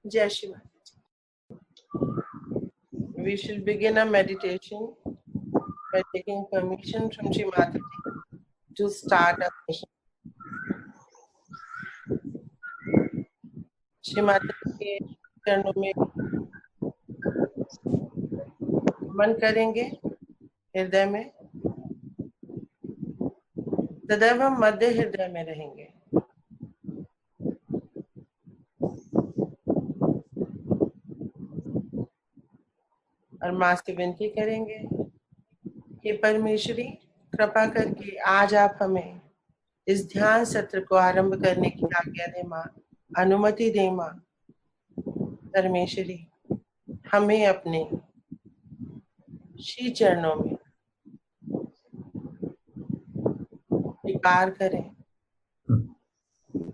Jai Shri Mataji. We shall begin a meditation by taking permission from Shri Mataji to start a session. Shri माताजी के चरणों में मन करेंगे हृदय में, सदैव हम मध्य हृदय में रहेंगे। और माँ से विनती करेंगे कि परमेश्वरी कृपा करके आज आप हमें इस ध्यान सत्र को आरंभ करने की आज्ञा दे माँ, अनुमति दे माँ। परमेश्वरी हमें अपने श्री चरणों में स्वीकार करें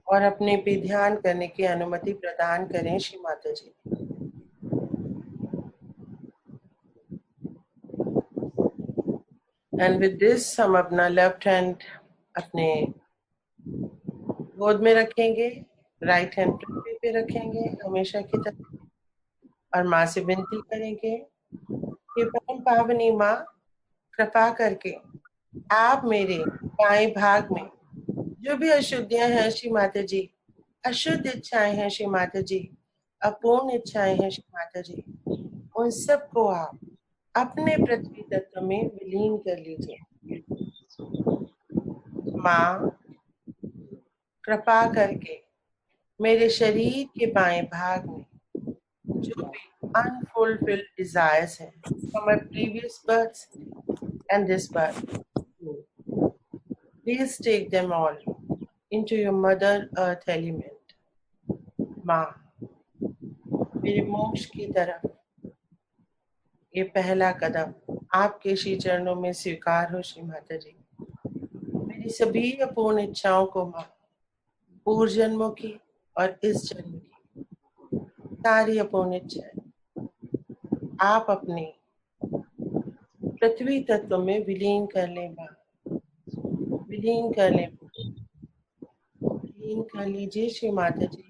और अपने पे ध्यान करने की अनुमति प्रदान करें श्री माता जी। एंड विद दिस हम अपना लेफ्ट हैंड अपने गोद में रखेंगे, राइट हैंड पृथ्वी पे रखेंगे हमेशा की तरह, और माँ से विनती करेंगे कि परम पावनी माँ कृपा करके आप मेरे बाएं भाग में जो भी अशुद्धियां हैं श्री माता जी, अशुद्ध इच्छाएं हैं श्री माता जी, अपूर्ण इच्छाएं हैं श्री माता जी, उन सबको आप अपने पृथ्वी तत्व में विलीन कर लीजिए। माँ कृपा करके मेरे शरीर के बाएं भाग में जो भी unfulfilled desires हैं from my previous births and this birth, please take them all into your mother earth element. माँ मेरे मोक्ष की तरफ ये पहला कदम आपके श्री चरणों में स्वीकार हो श्री माता जी। मेरी सभी अपूर्ण इच्छाओं को माँ, पूर्व जन्मों की और इस जन्म की सारी अपूर्ण इच्छाएं आप अपने पृथ्वी तत्व में विलीन कर ले माँ, विलीन कर ले, विलीन कर लीजिए श्री माता जी।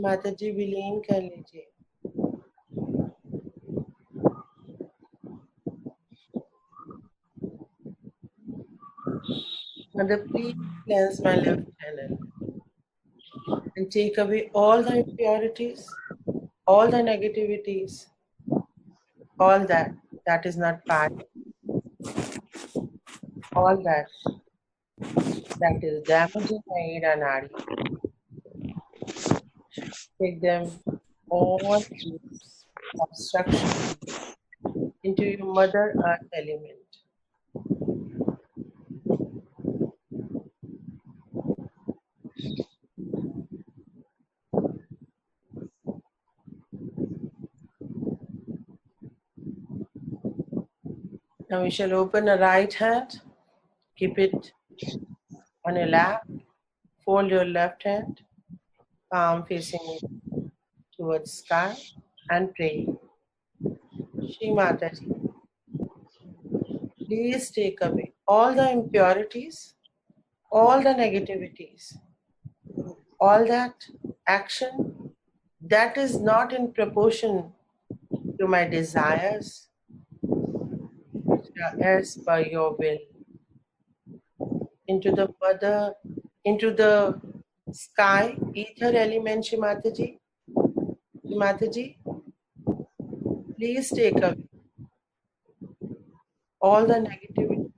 माता जी विलीन कर लीजिए। Mother, please cleanse my left channel and take away all the impurities, all the negativities, all that is not part, all that is damaging my Ida Nadi. Take them all these obstructions into your mother earth element. Now we shall open a right hand, keep it on your lap, fold your left hand, palm facing towards sky, and pray. Shri Mataji, please take away all the impurities, all the negativities, all that action that is not in proportion to my desires, which are as per your will, into the mother, into the sky, ether element, Shri Mataji. Shri Mataji, please take away all the negativity,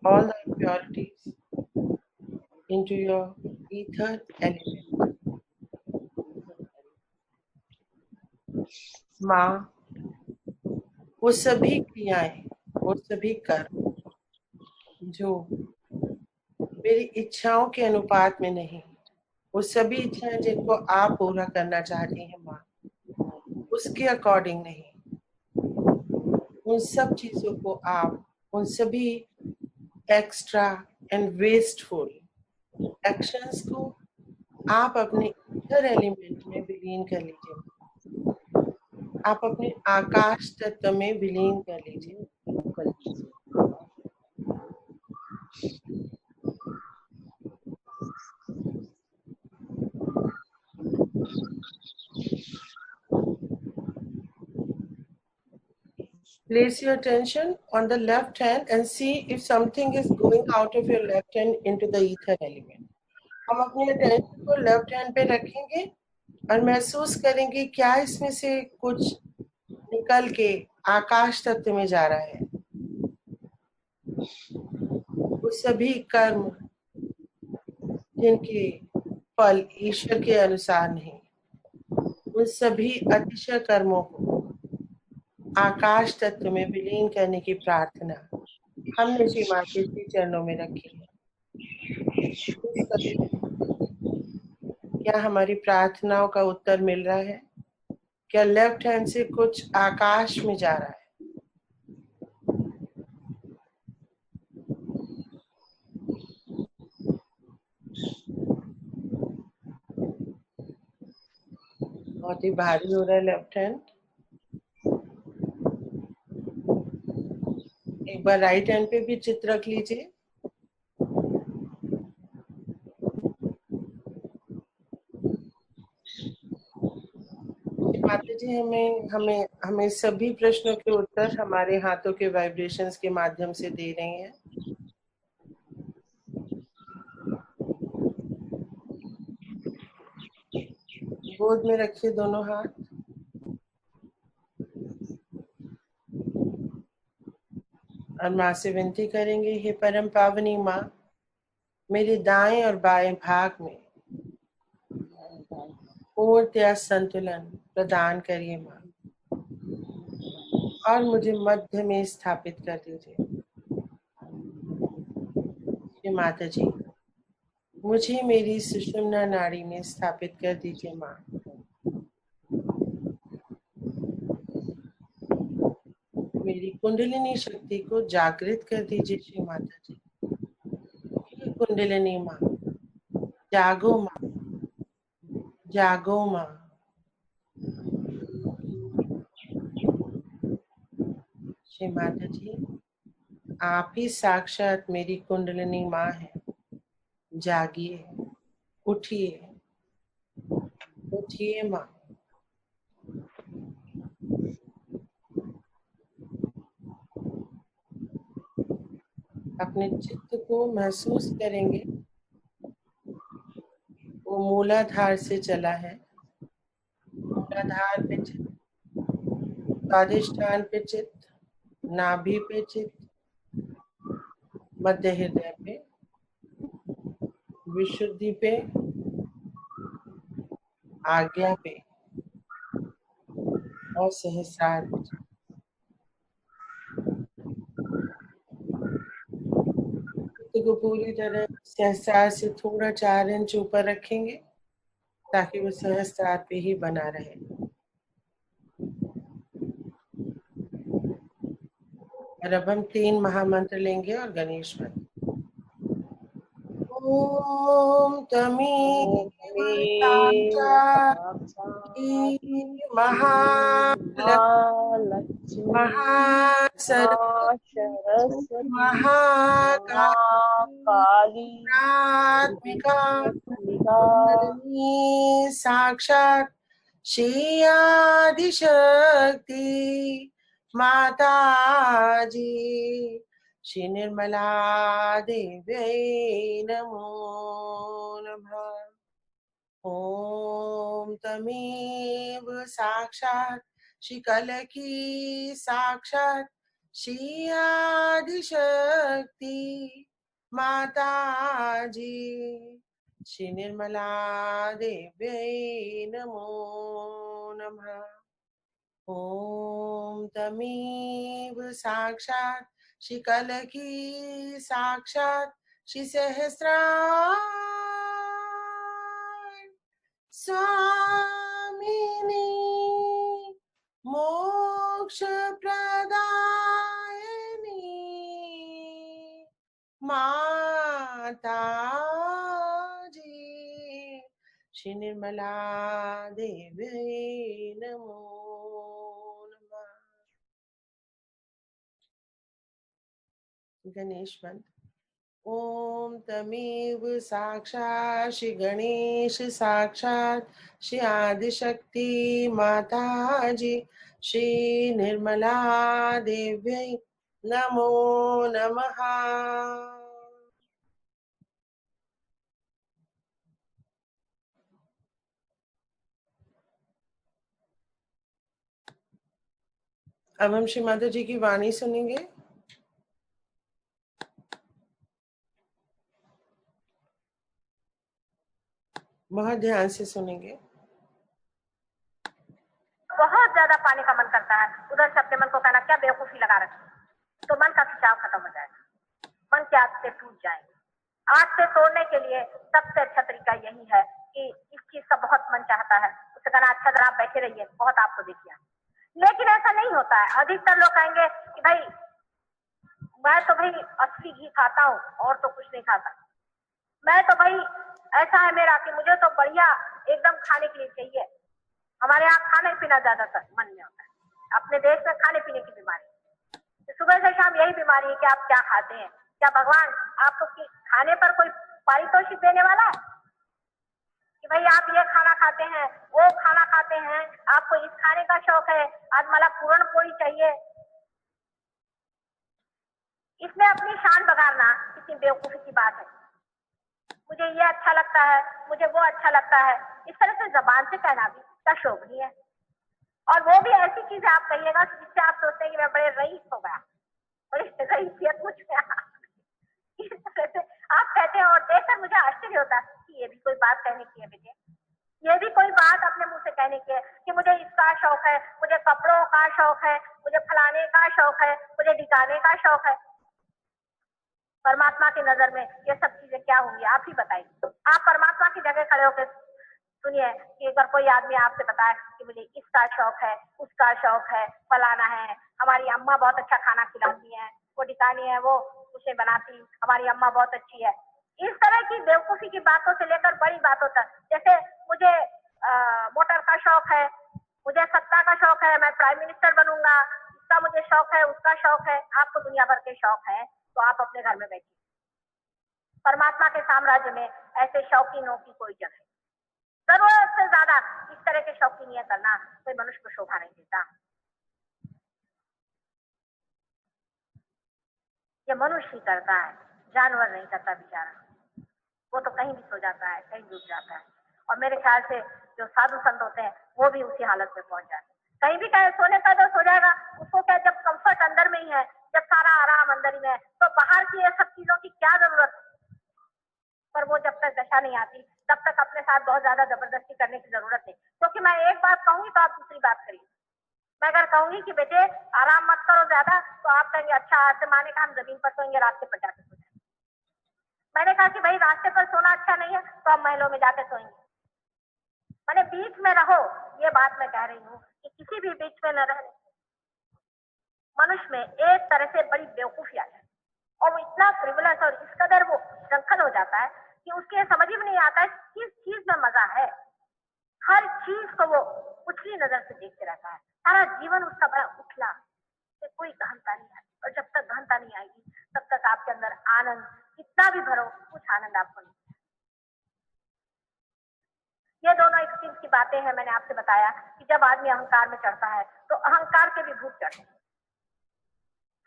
all the impurities into your ether element. माँ, वो सभी क्रियाएं, वो सभी कर्म जो मेरी इच्छाओं के अनुपात में नहीं, वो सभी इच्छाएं जिनको आप पूरा करना चाहती हैं माँ, उसके अकॉर्डिंग नहीं, उन सब चीजों को आप, उन सभी एक्स्ट्रा एंड वेस्टफुल एक्शंस को आप अपने ईथर एलिमेंट में विलीन कर लीजिए। आप अपने आकाश तत्व में विलीन कर लीजिए। Place your attention on the left hand and see if something is going out of your left hand into the ether element. हम अपने attention को left hand पे रखेंगे और महसूस करेंगे क्या इसमें से कुछ निकल के आकाश तत्व में जा रहा है। वो सभी कर्म जिनके फल ईश्वर के अनुसार नहीं, उन सभी अतिशय कर्मों को आकाश तत्व में विलीन करने की प्रार्थना हमने श्री माता के चरणों में रखी है। क्या हमारी प्रार्थनाओं का उत्तर मिल रहा है? क्या लेफ्ट हैंड से कुछ आकाश में जा रहा है? बहुत ही भारी हो रहा है लेफ्ट हैंड। एक बार राइट हैंड पे भी चित्र रख लीजिए। माता जी हमें हमें हमें सभी प्रश्नों के उत्तर हमारे हाथों के वाइब्रेशंस के माध्यम से दे रही हैं। गोद में रखिए दोनों हाथ और माँ से विनती करेंगे, हे परम पावनी माँ, मेरे दाएं और बाएं भाग में पूर्णतया संतुलन प्रदान करिए माँ, और मुझे मध्य में स्थापित कर दीजिए। माता जी, मुझे मेरी सुषुम्ना नाड़ी में स्थापित कर दीजिए माँ। मेरी कुंडलिनी शक्ति को जागृत कर दीजिए श्री माता जी। कुंडलिनी माँ, जागो माँ, जागो माँ। श्री माता जी, आप ही साक्षात मेरी कुंडलिनी माँ है। जागिए, उठिए, उठिए माँ। अपने चित्त को महसूस करेंगे, वो मूलाधार से चला है। मूलाधार पे चित्त, स्वादिष्ठान पे चित्त, नाभि पे चित्त, मध्य हृदय पे, विशुद्धि पे, आज्ञा पे और सहस्रार पे। चित्त को पूरी तरह सहस्रार से थोड़ा 4 इंच ऊपर रखेंगे ताकि वो सहस्रार पे ही बना रहे। और अब हम 3 महामंत्र लेंगे और गणेश मंत्र। ओम तमेव साक्षात् महालक्ष्मी महासरस्वती महाकाली प्रात्मिका साक्षात् श्री आदिशक्ति माता जी श्री निर्मला देव्यै नमो नमः। ओम तमेव साक्षात् श्री कलकी साक्षात् श्री आदिशक्ति माता जी श्री निर्मला देव्यै नमो नमः। ओम तमेव साक्षात् श्री कलकी साक्षात् श्री सहस्रार स्वामिनी मोक्ष प्रदायिनी माता जी श्री निर्मला देव्यै नमो नमः। गणेश मंत्र। ओम तमेव साक्षात् श्री गणेश साक्षात् श्री आदिशक्ति माता जी श्री निर्मला देव्यै नमो नमः। अब हम श्री माता जी की वाणी सुनेंगे। बहुत ध्यान से सुनेंगे। बहुत ज्यादा पाने का मन करता है, उधर से अपने मन को कहना क्या बेवकूफी लगा रखी, तो मन का खिंचाव खत्म हो जाएगा, मन की आदतें टूट जाएंगी। आदतें तोड़ने के लिए सबसे अच्छा तरीका यही है कि इस चीज का बहुत मन चाहता है, उससे कहना अच्छा जरा आप बैठे रहिए, बहुत आपको देखिए। लेकिन ऐसा नहीं होता है। अधिकतर लोग कहेंगे कि भाई मैं तो भाई असली घी खाता हूँ और तो कुछ नहीं खाता, मैं तो भाई ऐसा है मेरा कि मुझे तो बढ़िया एकदम खाने के लिए चाहिए। हमारे यहाँ खाने पीना ज्यादातर मन में होता है, अपने देश में खाने पीने की बीमारी, तो सुबह से शाम यही बीमारी है कि आप क्या खाते हैं। क्या भगवान आपको खाने पर कोई पारितोषिक देने वाला है कि भाई आप ये खाना खाते हैं, वो खाना खाते हैं, आपको इस खाने का शौक है, आज मला पूर्ण पोड़ी चाहिए। इसमें अपनी शान बगाड़ना कितनी बेवकूफी की बात है। मुझे ये अच्छा लगता है, मुझे वो अच्छा लगता है, इस तरह से जबान से कहना भी इसका शोभनीय है। और वो भी ऐसी चीजें आप कहिएगा जिससे आप सोचते हैं कि मैं बड़े रईस हो गया, बड़ी रईसियत मुझ में इस तरह से आप कहते हैं और देखकर मुझे आश्चर्य होता है कि ये भी कोई बात कहने की है बेटे, ये भी कोई बात अपने मुंह से कहने की है कि मुझे इसका शौक है, मुझे कपड़ों का शौक है, मुझे फलाने का शौक है, मुझे ढिकाने का शौक है। परमात्मा की नजर में ये सब चीजें क्या होंगी आप ही बताइए। आप परमात्मा की जगह खड़े होकर सुनिए कि अगर कोई आदमी आपसे बताए कि मुझे इसका शौक है, उसका शौक है, फलाना है, हमारी अम्मा बहुत अच्छा खाना खिलाती है, वो ढिकानी है, वो उसे बनाती, हमारी अम्मा बहुत अच्छी है। इस तरह की बेवकूफी की बातों से लेकर बड़ी बातों तक, जैसे मुझे मोटर का शौक है, मुझे सत्ता का शौक है, मैं प्राइम मिनिस्टर बनूंगा, इसका मुझे शौक है, उसका शौक है। आपको दुनिया भर के शौक है तो आप अपने घर में बैठिए। परमात्मा के साम्राज्य में ऐसे शौकीनों की कोई जगह, जरूरत से ज्यादा इस तरह के शौकीनियां करना कोई मनुष्य को शोभा नहीं देता। ये मनुष्य ही करता है, जानवर नहीं करता बेचारा, वो तो कहीं भी सो जाता है, कहीं डूब जाता है। और मेरे ख्याल से जो साधु संत होते हैं वो भी उसी हालत में पहुंच जाते हैं। कहीं भी कहे सोने का तो सो जाएगा, उसको क्या जब कंफर्ट अंदर में ही है, जब सारा आराम अंदर ही में है, तो बाहर की ये सब चीजों की क्या जरूरत है। पर वो जब तक दशा नहीं आती तब तक अपने साथ बहुत ज्यादा जबरदस्ती करने की जरूरत नहीं, क्योंकि मैं एक बात कहूंगी तो आप दूसरी बात करिए। मैं अगर कहूंगी कि बेटे आराम मत करो ज्यादा, तो आप कहेंगे अच्छा आज से माने का हम जमीन पर सोएंगे, रास्ते पर जाके सो जाएंगे। मैंने कहा कि भाई रास्ते पर सोना अच्छा नहीं है तो हम महलों में जाके सोएंगे। मैंने बीच में रहो, ये बात मैं कह रही हूँ कि किसी भी बीच में न रहने। मनुष्य में एक तरह से बड़ी बेवकूफी आ जाए और वो इतना फ्रिवलस और इस कदर वो दंखल हो जाता है कि उसके समझ ही में नहीं आता है किस चीज में मजा है। हर चीज को वो उछली नजर से देखते रहता है, सारा जीवन उसका बड़ा उछला, कोई गहनता नहीं है। और जब तक गहनता नहीं आएगी तब तक आपके अंदर आनंद कितना भी भरो कुछ आनंद आपको नहीं। ये दोनों एक्सट्रीम की बातें हैं। मैंने आपसे बताया कि जब आदमी अहंकार में चढ़ता है तो अहंकार के भी भूत चढ़ते हैं।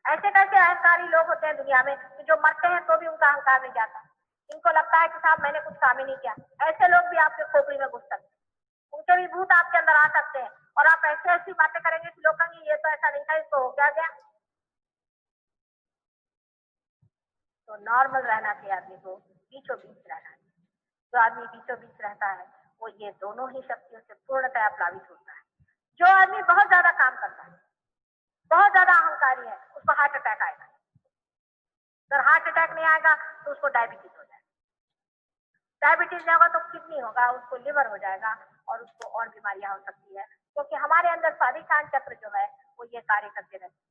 ऐसे कैसे अहंकारी लोग होते हैं दुनिया में कि जो मरते हैं तो भी उनका अहंकार नहीं जाता, इनको लगता है कि साहब मैंने कुछ काम ही नहीं किया। ऐसे लोग भी आपके खोपड़ी में घुस सकते हैं, उनके भी भूत आपके अंदर आ सकते हैं और आप ऐसे ऐसी बातें करेंगे कि लोग कहेंगे ये तो ऐसा नहीं था, इसको हो क्या गया। तो नॉर्मल रहना चाहिए आदमी को, बीचों बीच रहना चाहिए। जो आदमी बीचों बीच रहता है वो ये दोनों ही शक्तियों से पूर्णतः प्लावित होता है। जो आदमी बहुत ज्यादा काम करता है, बहुत ज्यादा अहंकारी है, उसको हार्ट अटैक आएगा। अगर हार्ट अटैक नहीं आएगा तो उसको डायबिटीज हो जाएगा, डायबिटीज नहीं होगा तो किडनी होगा, उसको लिवर हो जाएगा और उसको और बीमारियां हो सकती है, क्योंकि हमारे अंदर स्वादिष्ठान चक्र जो है वो ये कार्य करते रहते हैं।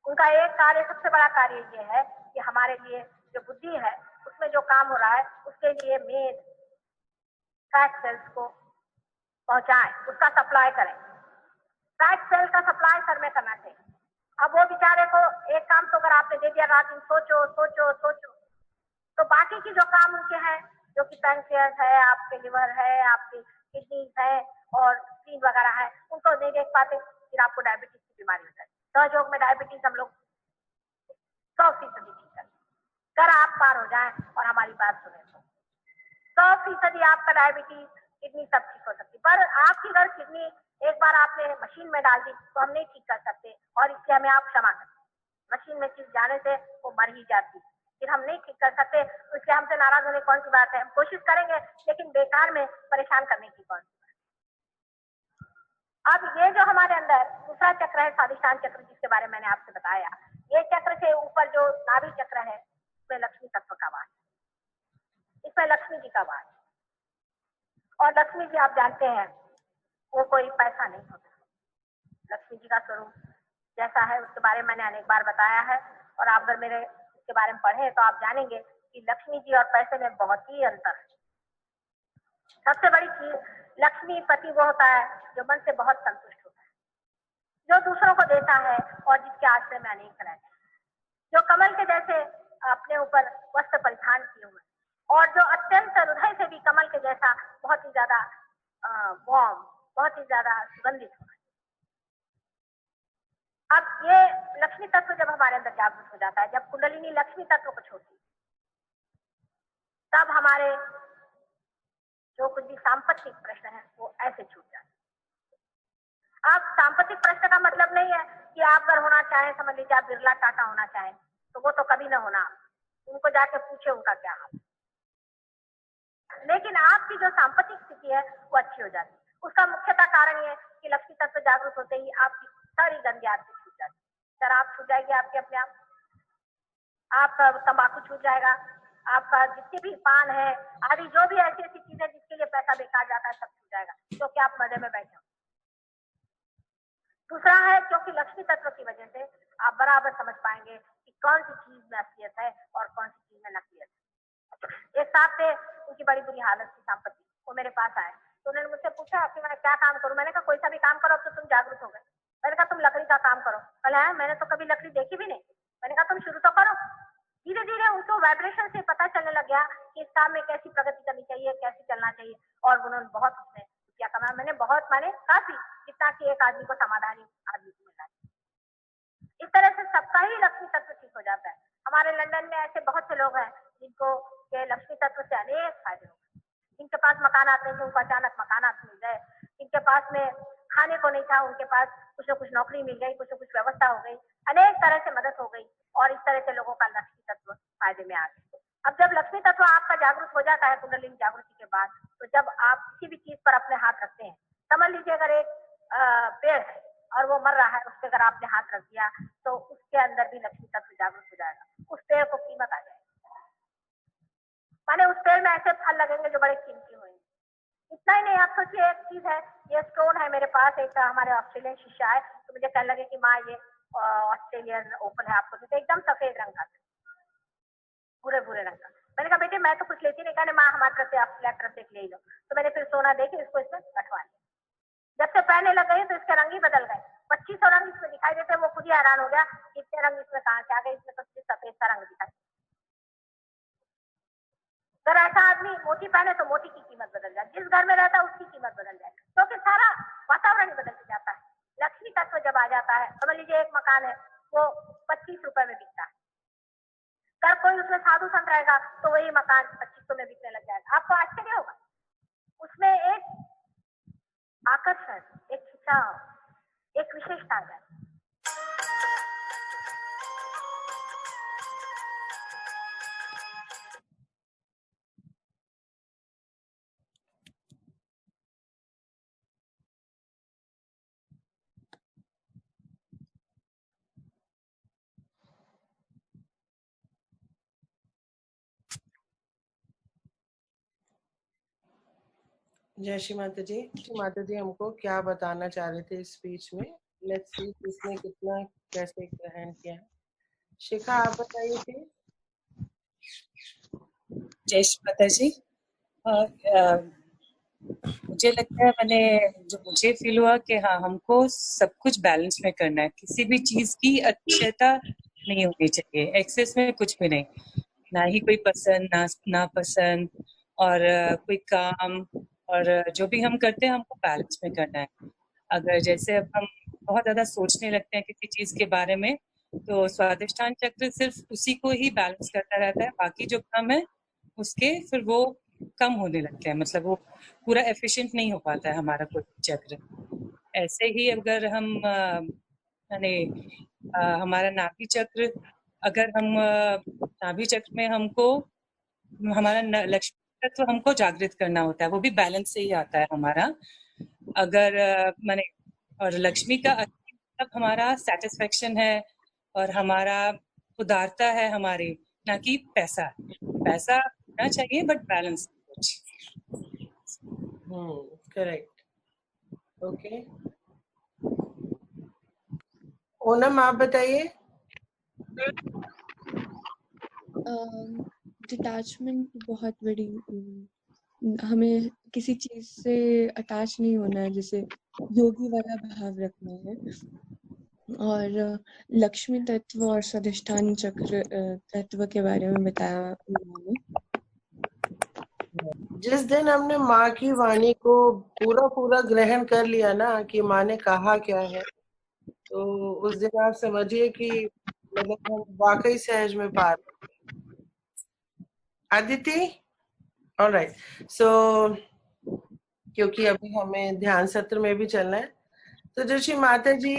उनका एक कार्य, सबसे बड़ा कार्य ये है कि हमारे लिए जो बुद्धि है उसमें जो काम हो रहा है उसके लिए मेन फैट सेल्स को पहुंचाएं, उसका सप्लाई करें। फैट सेल का सप्लाई सर में करना चाहिए। अब वो बेचारे को एक काम तो अगर आपने दे दिया, रात दिन सोचो सोचो सोचो, तो बाकी की जो काम उनके हैं, जो कि पैंक्रियास है, आपके लिवर है, आपकी किडनीज है और स्क्रीन वगैरह है उनको नहीं देख पाते, फिर आपको डायबिटीज की बीमारी हो जाती है। सहयोग में डायबिटीज हम लोग 100% ठीक करते। अगर आप पार हो जाए और हमारी बात सुने तो 100% आपका डायबिटीज, किडनी सब ठीक हो सकती, पर आपकी अगर किडनी एक बार आपने मशीन में डाल दी तो हम नहीं ठीक कर सकते, और इसलिए हमें आप क्षमा करें। मशीन में चीज जाने से वो मर ही जाती, फिर हम नहीं ठीक कर सकते, तो इसलिए हमसे नाराज होने कौन सी बात है। हम कोशिश करेंगे, लेकिन बेकार में परेशान करने की कौन सी बात। अब ये जो हमारे अंदर दूसरा चक्र है, स्वादिष्टान चक्र, जिसके बारे में मैंने आपसे बताया, ये चक्र से ऊपर जो नाभि चक्र है उसमें लक्ष्मी तत्व का वास, इसमें लक्ष्मी जी का वास। और लक्ष्मी जी आप जानते हैं वो कोई पैसा नहीं होता, लक्ष्मी जी का स्वरूप जैसा है उसके बारे में मैंने अनेक बार बताया है, और आप अगर मेरे इसके बारे में पढ़े तो आप जानेंगे कि लक्ष्मी जी और पैसे में बहुत ही अंतर है। सबसे बड़ी चीज लक्ष्मी पति वो होता है जो मन से बहुत संतुष्ट होता है, जो दूसरों को देता है और जिसके आश्रय में अनेक रहते हैं, जो कमल के जैसे अपने ऊपर वस्त्र परिधान किए हुए, और जो अत्यंत हृदय से भी कमल के जैसा बहुत ही ज्यादा वार्म, बहुत ही ज्यादा सुगंधित हो। अब ये लक्ष्मी तत्व जब हमारे अंदर जागृत हो जाता है, जब कुंडलिनी लक्ष्मी तत्व को छोड़ती, तब हमारे जो कुछ भी सांपत्तिक प्रश्न है वो ऐसे छूट जाते। अब सांपत्तिक प्रश्न का मतलब नहीं है कि आप अगर होना चाहें, समझ लीजिए आप बिरला टाटा होना चाहें, तो वो तो कभी ना होना, उनको जाके पूछे उनका क्या हाल। लेकिन आपकी जो सांपत्तिक स्थिति है वो अच्छी हो जाती है। उसका मुख्यतः कारण ये कि लक्ष्मी तत्व जागृत होते ही आपकी सारी गंदी आदतें छूट जाती है। शराब छूट जाएगी आपके अपने आप, आपका तंबाकू छूट जाएगा, आपका जितने भी पान है आदि जो भी ऐसी ऐसी चीजें जिसके लिए पैसा बेकार जाता है सब छूट जाएगा, क्योंकि आप मजे में बैठे हो। दूसरा है क्योंकि लक्ष्मी तत्व की वजह से आप बराबर समझ पाएंगे कि कौन सी चीज में असलियत है और कौन सी चीज में नकलियत है। एक साथ थे, उनकी बड़ी बुरी हालत थी संपत्ति, वो मेरे पास आए तो उन्होंने मुझसे पूछा कि मैं क्या काम करूं। मैंने कहा कोई सा भी काम करो, अब तो तुम जागरूक हो गए। मैंने कहा तुम लकड़ी का काम करो। कल है मैंने तो कभी लकड़ी देखी भी नहीं। मैंने कहा तुम शुरू तो करो। धीरे धीरे उनको वाइब्रेशन से पता चलने लग गया कि इस काम में कैसी प्रगति करनी चाहिए, कैसे चलना चाहिए, और उन्होंने बहुत उसमें क्या कमा। मैंने बहुत माने काफी, जितना कि एक आदमी को समाधानी आदमी को मिला। इस तरह से सबका ही लक्ष्मी तत्व ठीक हो जाता है। हमारे लंदन में ऐसे बहुत से लोग हैं जिनको के लक्ष्मी तत्व से अनेक फायदे हो गए, जिनके पास मकानात नहीं थे उनको अचानक मकानात मिल गए, जिनके पास में खाने को नहीं था उनके पास कुछ न कुछ नौकरी मिल गई, कुछ न कुछ व्यवस्था हो गई, अनेक तरह से मदद हो गई, और इस तरह से लोगों का लक्ष्मी तत्व फायदे में आ गए। अब जब लक्ष्मी तत्व आपका जागरूक हो जाता है कुंडलिनी जागृति के बाद, तो जब आप किसी भी चीज पर अपने हाथ रखते हैं, समझ लीजिए अगर एक पेड़ है और वो मर रहा है, उस पर अगर आपने हाथ रख दिया तो उसके अंदर भी लक्ष्मी तत्व जागरूक हो जाएगा, उस पेड़ को कीमत आ जाएगी। माने उस पेड़ में ऐसे फल लगेंगे जो बड़े कीमती होंगे। इतना ही नहीं, आप सोचिए एक चीज है, ये स्टोन है मेरे पास, एक हमारे ऑस्ट्रेलियन शिष्य है तो मुझे कहने लगे कि माँ ये ऑस्ट्रेलियन ओपन है आपको, तो एकदम सफेद रंग का, भूरे भूरे रंग का। मैंने कहा बेटे मैं तो कुछ लेती नहीं, कहने माँ हमारी तरफ से आप फ्लैट तरफ से ले लो। तो मैंने फिर सोना दे के इसको इसमें कटवा लिया। जब से पहनने लग गई तो इसके रंग ही बदल गए, 2500 रंग इसमें दिखाई देते। वो खुद ही हैरान हो गया इतने रंग इसमें कहाँ से आ गए, इसमें तो सिर्फ सफेद सा रंग दिखाई। अगर ऐसा आदमी मोती पहने तो मोती की कीमत बदल जाए, जिस घर में रहता है उसकी कीमत बदल जाए, क्योंकि तो सारा वातावरण बदल जाता है। लक्ष्मी तत्व जब आ जाता है, समझ लीजिए एक मकान है वो 25 रुपए में बिकता है, अगर कोई उसमें साधु संत रहेगा तो वही मकान 2500 में बिकने लग जाएगा। आपको आश्चर्य होगा, उसमें एक आकर्षण, एक खिंचाव, एक विशेषता आ जाए। जय श्री माता जी। तो माता जी हमको क्या बताना चाह रहे थे इस स्पीच में? लेट्स सी किसने कितना कैसे ग्रहण किया। शिखा आप बताइए प्लीज। जय श्री माता जी। मुझे लगता है जो मुझे फील हुआ कि हाँ हमको सब कुछ बैलेंस में करना है, किसी भी चीज की अच्छता नहीं होनी चाहिए, एक्सेस में कुछ भी नहीं, ना ही कोई पसंद ना पसंद, और कोई काम और जो भी हम करते हैं हमको बैलेंस में करना है। अगर जैसे अब हम बहुत ज्यादा सोचने लगते हैं किसी चीज के बारे में, तो स्वादिष्टान चक्र सिर्फ उसी को ही बैलेंस करता रहता है, बाकी जो काम है उसके फिर वो कम होने लगते हैं, मतलब वो पूरा एफिशिएंट नहीं हो पाता है हमारा कोई चक्र। ऐसे ही अगर हम यानी हमारा नाभि चक्र, अगर हम नाभि चक्र में हमको हमारा लक्ष्मी तत्व हमको जागृत करना होता है, वो भी बैलेंस से ही आता है हमारा। अगर माने और लक्ष्मी का मतलब हमारा सेटिस्फेक्शन है और हमारा उदारता है हमारी, ना कि पैसा। पैसा होना चाहिए बट बैलेंस कुछ। करेक्ट। ओके, ओनम आप बताइए। डिटैचमेंट बहुत बड़ी, हमें किसी चीज से अटैच नहीं होना है, जैसे योगी वाला भाव रखना है। और लक्ष्मी तत्व और स्वादिष्ठान चक्र तत्व के बारे में बताया उन्होंने। जिस दिन हमने माँ की वाणी को पूरा पूरा ग्रहण कर लिया ना कि माँ ने कहा क्या है, तो उस दिन आप समझिए कि मतलब हम वाकई सहज में पार। अदिति, ऑलराइट, सो क्योंकि अभी हमें ध्यान सत्र में भी चलना है, तो जोशी माता जी,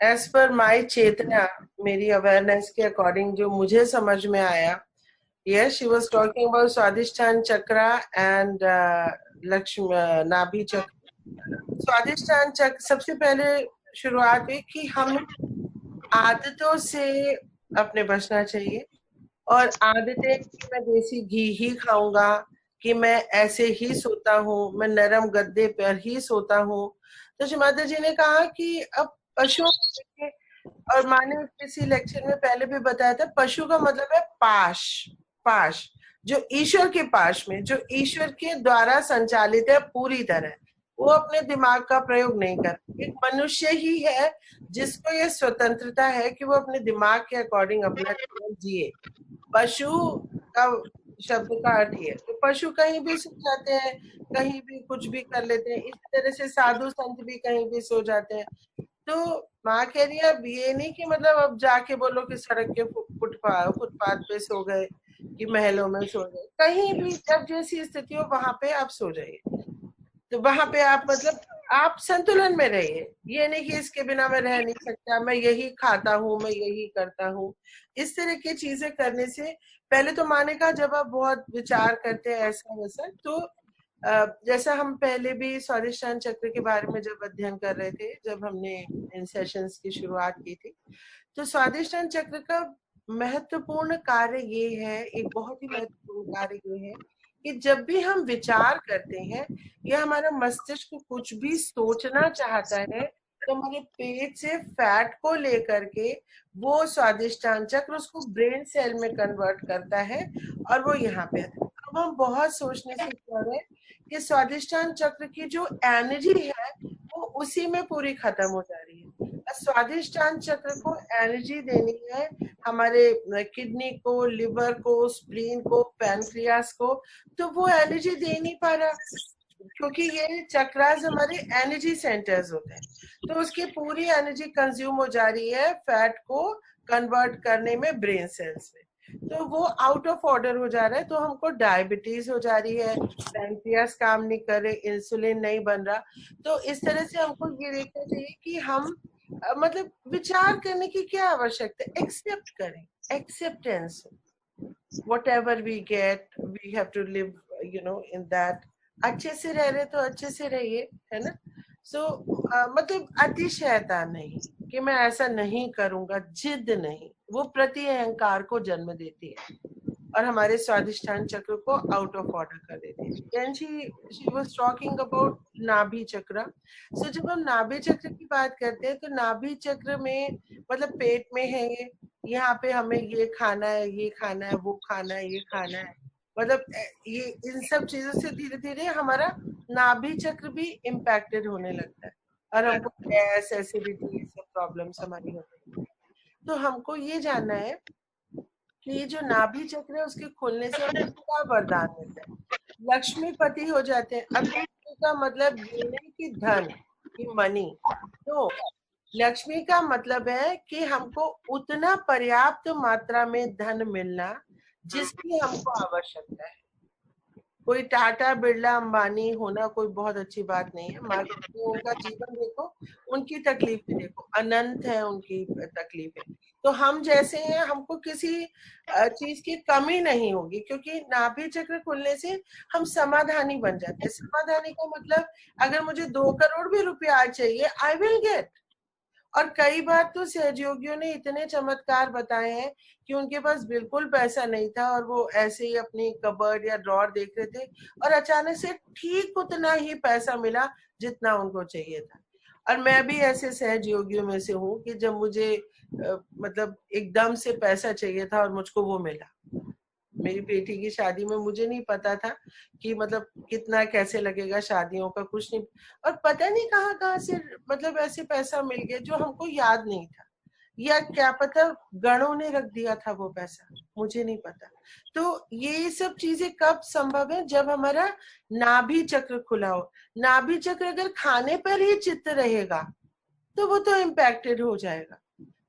एज पर माई चेतना, मेरी अवेयरनेस के अकॉर्डिंग जो मुझे समझ में आया, yes, she was talking about Swadhisthana chakra and Lakshmi नाभि चक्र। स्वादिष्ठान चक्र सबसे पहले शुरुआत हुई कि हम आदतों से अपने बचना चाहिए, और आदतें कि मैं देसी घी ही खाऊंगा, कि मैं ऐसे ही सोता हूँ, मैं नरम गद्दे पर ही सोता हूँ। तो श्री माता जी ने कहा कि अब पशुओं के, और मैंने किसी लेक्चर में पहले भी बताया था, पशु का मतलब है पाश। पाश जो ईश्वर के पाश में, जो ईश्वर के द्वारा संचालित है पूरी तरह, वो अपने दिमाग का प्रयोग नहीं करता। एक मनुष्य ही है जिसको ये स्वतंत्रता है कि वो अपने दिमाग के अकॉर्डिंग अपना जीवन जिए। पशु का शब्द का अर्थ है, तो पशु कहीं भी सो जाते हैं, कहीं भी कुछ भी कर लेते हैं। इस तरह से साधु संत भी कहीं भी सो जाते हैं। तो माँ कह रही है अब ये नहीं कि मतलब अब जाके बोलो कि सड़क के फुटपाथ पे सो गए, कि महलों में सो गए, कहीं भी जब जैसी स्थिति हो वहां पे आप सो जाइए। तो वहां पे आप मतलब आप संतुलन में रहिए। ये नहीं कि इसके बिना मैं रह नहीं सकता, मैं यही खाता हूँ, मैं यही करता हूँ। इस तरह की चीजें करने से पहले तो माने का जब आप बहुत विचार करते हैं ऐसा वैसा, तो जैसा हम पहले भी स्वादिष्टान चक्र के बारे में जब अध्ययन कर रहे थे, जब हमने इन सेशंस की शुरुआत की थी, तो स्वादिष्टान चक्र का महत्वपूर्ण कार्य ये है, एक बहुत ही महत्वपूर्ण कार्य ये है कि जब भी हम विचार करते हैं या हमारा मस्तिष्क कुछ भी सोचना चाहता है, तो हमारे पेट से फैट को लेकर के वो स्वादिष्टान चक्र उसको ब्रेन सेल में कन्वर्ट करता है, और वो यहाँ पे आता है। अब हम बहुत सोचने से क्या है कि स्वादिष्टान चक्र की जो एनर्जी है वो उसी में पूरी खत्म हो जा रही है। स्वादिष्टान चक्र को एनर्जी देनी है हमारे किडनी को, लिवर को, स्प्लीन को, पैनक्रियास को, तो वो एनर्जी दे नहीं पा रहा, क्योंकि ये चक्रास हमारे एनर्जी सेंटर्स होते हैं। तो उसकी पूरी एनर्जी कंज्यूम हो जा रही है फैट को कन्वर्ट करने में ब्रेन सेल्स में, तो वो आउट ऑफ ऑर्डर हो जा रहा है। तो हमको डायबिटीज हो जा रही है, पैनक्रियास काम नहीं कर रहे, इंसुलिन नहीं बन रहा। तो इस तरह से हमको ये देखना चाहिए कि हम मतलब विचार करने की क्या आवश्यकता है, एक्सेप्ट करें, acceptance, whatever we get we have to live in that। अच्छे से रह रहे तो अच्छे से रहिए, है ना। सो मतलब अतिशयता नहीं कि मैं ऐसा नहीं करूंगा, जिद नहीं, वो प्रति अहंकार को जन्म देती है और हमारे स्वादिष्ठान चक्र को आउट ऑफ ऑर्डर कर देती है। Then she was talking about nabhi chakra. सो जब हम नाभि चक्र की बात करते हैं, तो नाभि चक्र में मतलब पेट में है ये, यहाँ पे हमें ये खाना है, ये खाना है, वो खाना है, ये खाना है, मतलब ये इन सब चीजों से धीरे धीरे हमारा नाभि चक्र भी इम्पैक्टेड होने लगता है, और हमको गैस, एसिडिटी, ये सब प्रॉब्लम्स हमारी होती है। तो हमको ये जानना है कि ये जो नाभि चक्र है उसके खुलने से हमें क्या वरदान मिलता है, लक्ष्मीपति हो जाते हैं। अब लक्ष्मी का मतलब ये नहीं कि धन, कि मनी, तो लक्ष्मी का मतलब है कि हमको उतना पर्याप्त मात्रा में धन मिलना जिसकी हमको आवश्यकता है। कोई टाटा बिरला अंबानी होना कोई बहुत अच्छी बात नहीं है, मगर उनका जीवन देखो, उनकी तकलीफ भी देखो, अनंत है उनकी तकलीफें। तो हम जैसे हैं, हमको किसी चीज की कमी नहीं होगी, क्योंकि नाभि चक्र खुलने से हम समाधानी बन जाते हैं। समाधानी का मतलब अगर मुझे 2 करोड़ भी रुपया चाहिए, आई विल गेट। और कई बार तो सहयोगियों ने इतने चमत्कार बताए हैं कि उनके पास बिल्कुल पैसा नहीं था और वो ऐसे ही अपनी कबर्ड या ड्रॉर देख रहे थे और अचानक से ठीक उतना ही पैसा मिला जितना उनको चाहिए था। और मैं भी ऐसे सहयोगियों में से हूँ कि जब मुझे मतलब एकदम से पैसा चाहिए था और मुझको वो मिला। मेरी बेटी की शादी में मुझे नहीं पता था कि मतलब कितना कैसे लगेगा, शादियों का कुछ नहीं, और पता नहीं कहाँ कहाँ से मतलब ऐसे पैसा मिल गया जो हमको याद नहीं था, या क्या पता गणों ने रख दिया था वो पैसा, मुझे नहीं पता। तो ये सब चीजें कब संभव है? जब हमारा नाभि चक्र खुला हो। नाभि चक्र अगर खाने पर ही चित्त रहेगा तो वो तो इम्पैक्टेड हो जाएगा।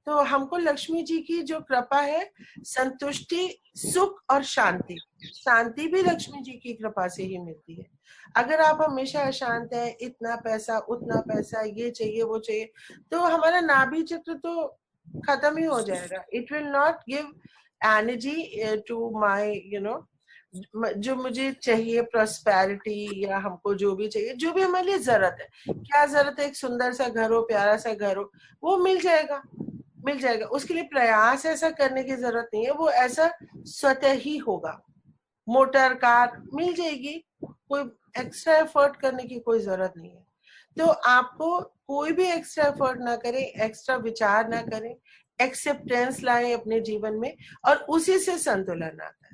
तो हमको लक्ष्मी जी की जो कृपा है, संतुष्टि, सुख और शांति, शांति भी लक्ष्मी जी की कृपा से ही मिलती है। अगर आप हमेशा अशांत हैं, इतना पैसा उतना पैसा, ये चाहिए वो चाहिए, तो हमारा नाभि चक्र तो खत्म ही हो जाएगा। It will not give energy to my जो मुझे चाहिए, प्रॉस्पेरिटी, या हमको जो भी चाहिए, जो भी हमारे लिए जरूरत है। क्या जरूरत है? एक सुंदर सा घर हो, प्यारा सा घर हो, वो मिल जाएगा, मिल जाएगा। उसके लिए प्रयास ऐसा करने की जरूरत नहीं है, वो ऐसा स्वतः ही होगा। मोटर कार मिल जाएगी, कोई एक्स्ट्रा एफर्ट करने की कोई जरूरत नहीं है। तो आपको कोई भी एक्स्ट्रा एफर्ट ना करें, एक्स्ट्रा विचार ना करें, एक्सेप्टेंस लाएं अपने जीवन में, और उसी से संतुलन आता है।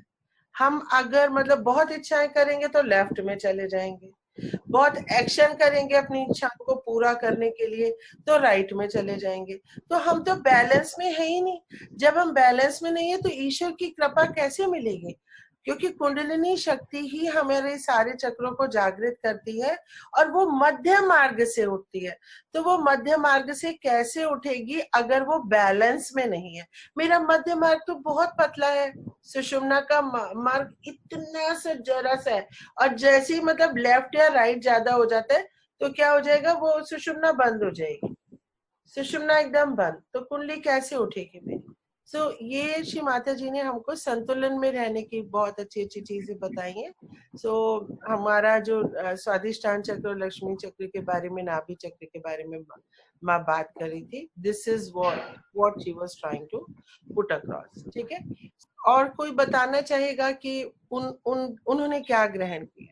हम अगर मतलब बहुत इच्छाएं करेंगे तो लेफ्ट में चले जाएंगे, बहुत एक्शन करेंगे अपनी इच्छा को पूरा करने के लिए तो राइट में चले जाएंगे। तो हम तो बैलेंस में है ही नहीं। जब हम बैलेंस में नहीं है तो ईश्वर की कृपा कैसे मिलेगी? क्योंकि कुंडलिनी शक्ति ही हमारे सारे चक्रों को जागृत करती है और वो मध्य मार्ग से उठती है। तो वो मध्य मार्ग से कैसे उठेगी अगर वो बैलेंस में नहीं है? मेरा मध्य मार्ग तो बहुत पतला है, सुषुम्ना का मार्ग इतना सा जरा सा है, और जैसे ही मतलब लेफ्ट या राइट ज्यादा हो जाता है तो क्या हो जाएगा? वो सुषुम्ना बंद हो जाएगी, सुषुम्ना एकदम बंद, तो कुंडली कैसे उठेगी मेरी? ये श्री माता जी ने हमको संतुलन में रहने की बहुत अच्छी अच्छी चीजें बताई हैं। हमारा जो स्वादिष्टान चक्र और लक्ष्मी चक्र के बारे में, नाभि चक्र के बारे में माँ बात कर रही थी। This is what she was trying to put across. ठीक है, और कोई बताना चाहेगा कि उन्होंने क्या ग्रहण किया?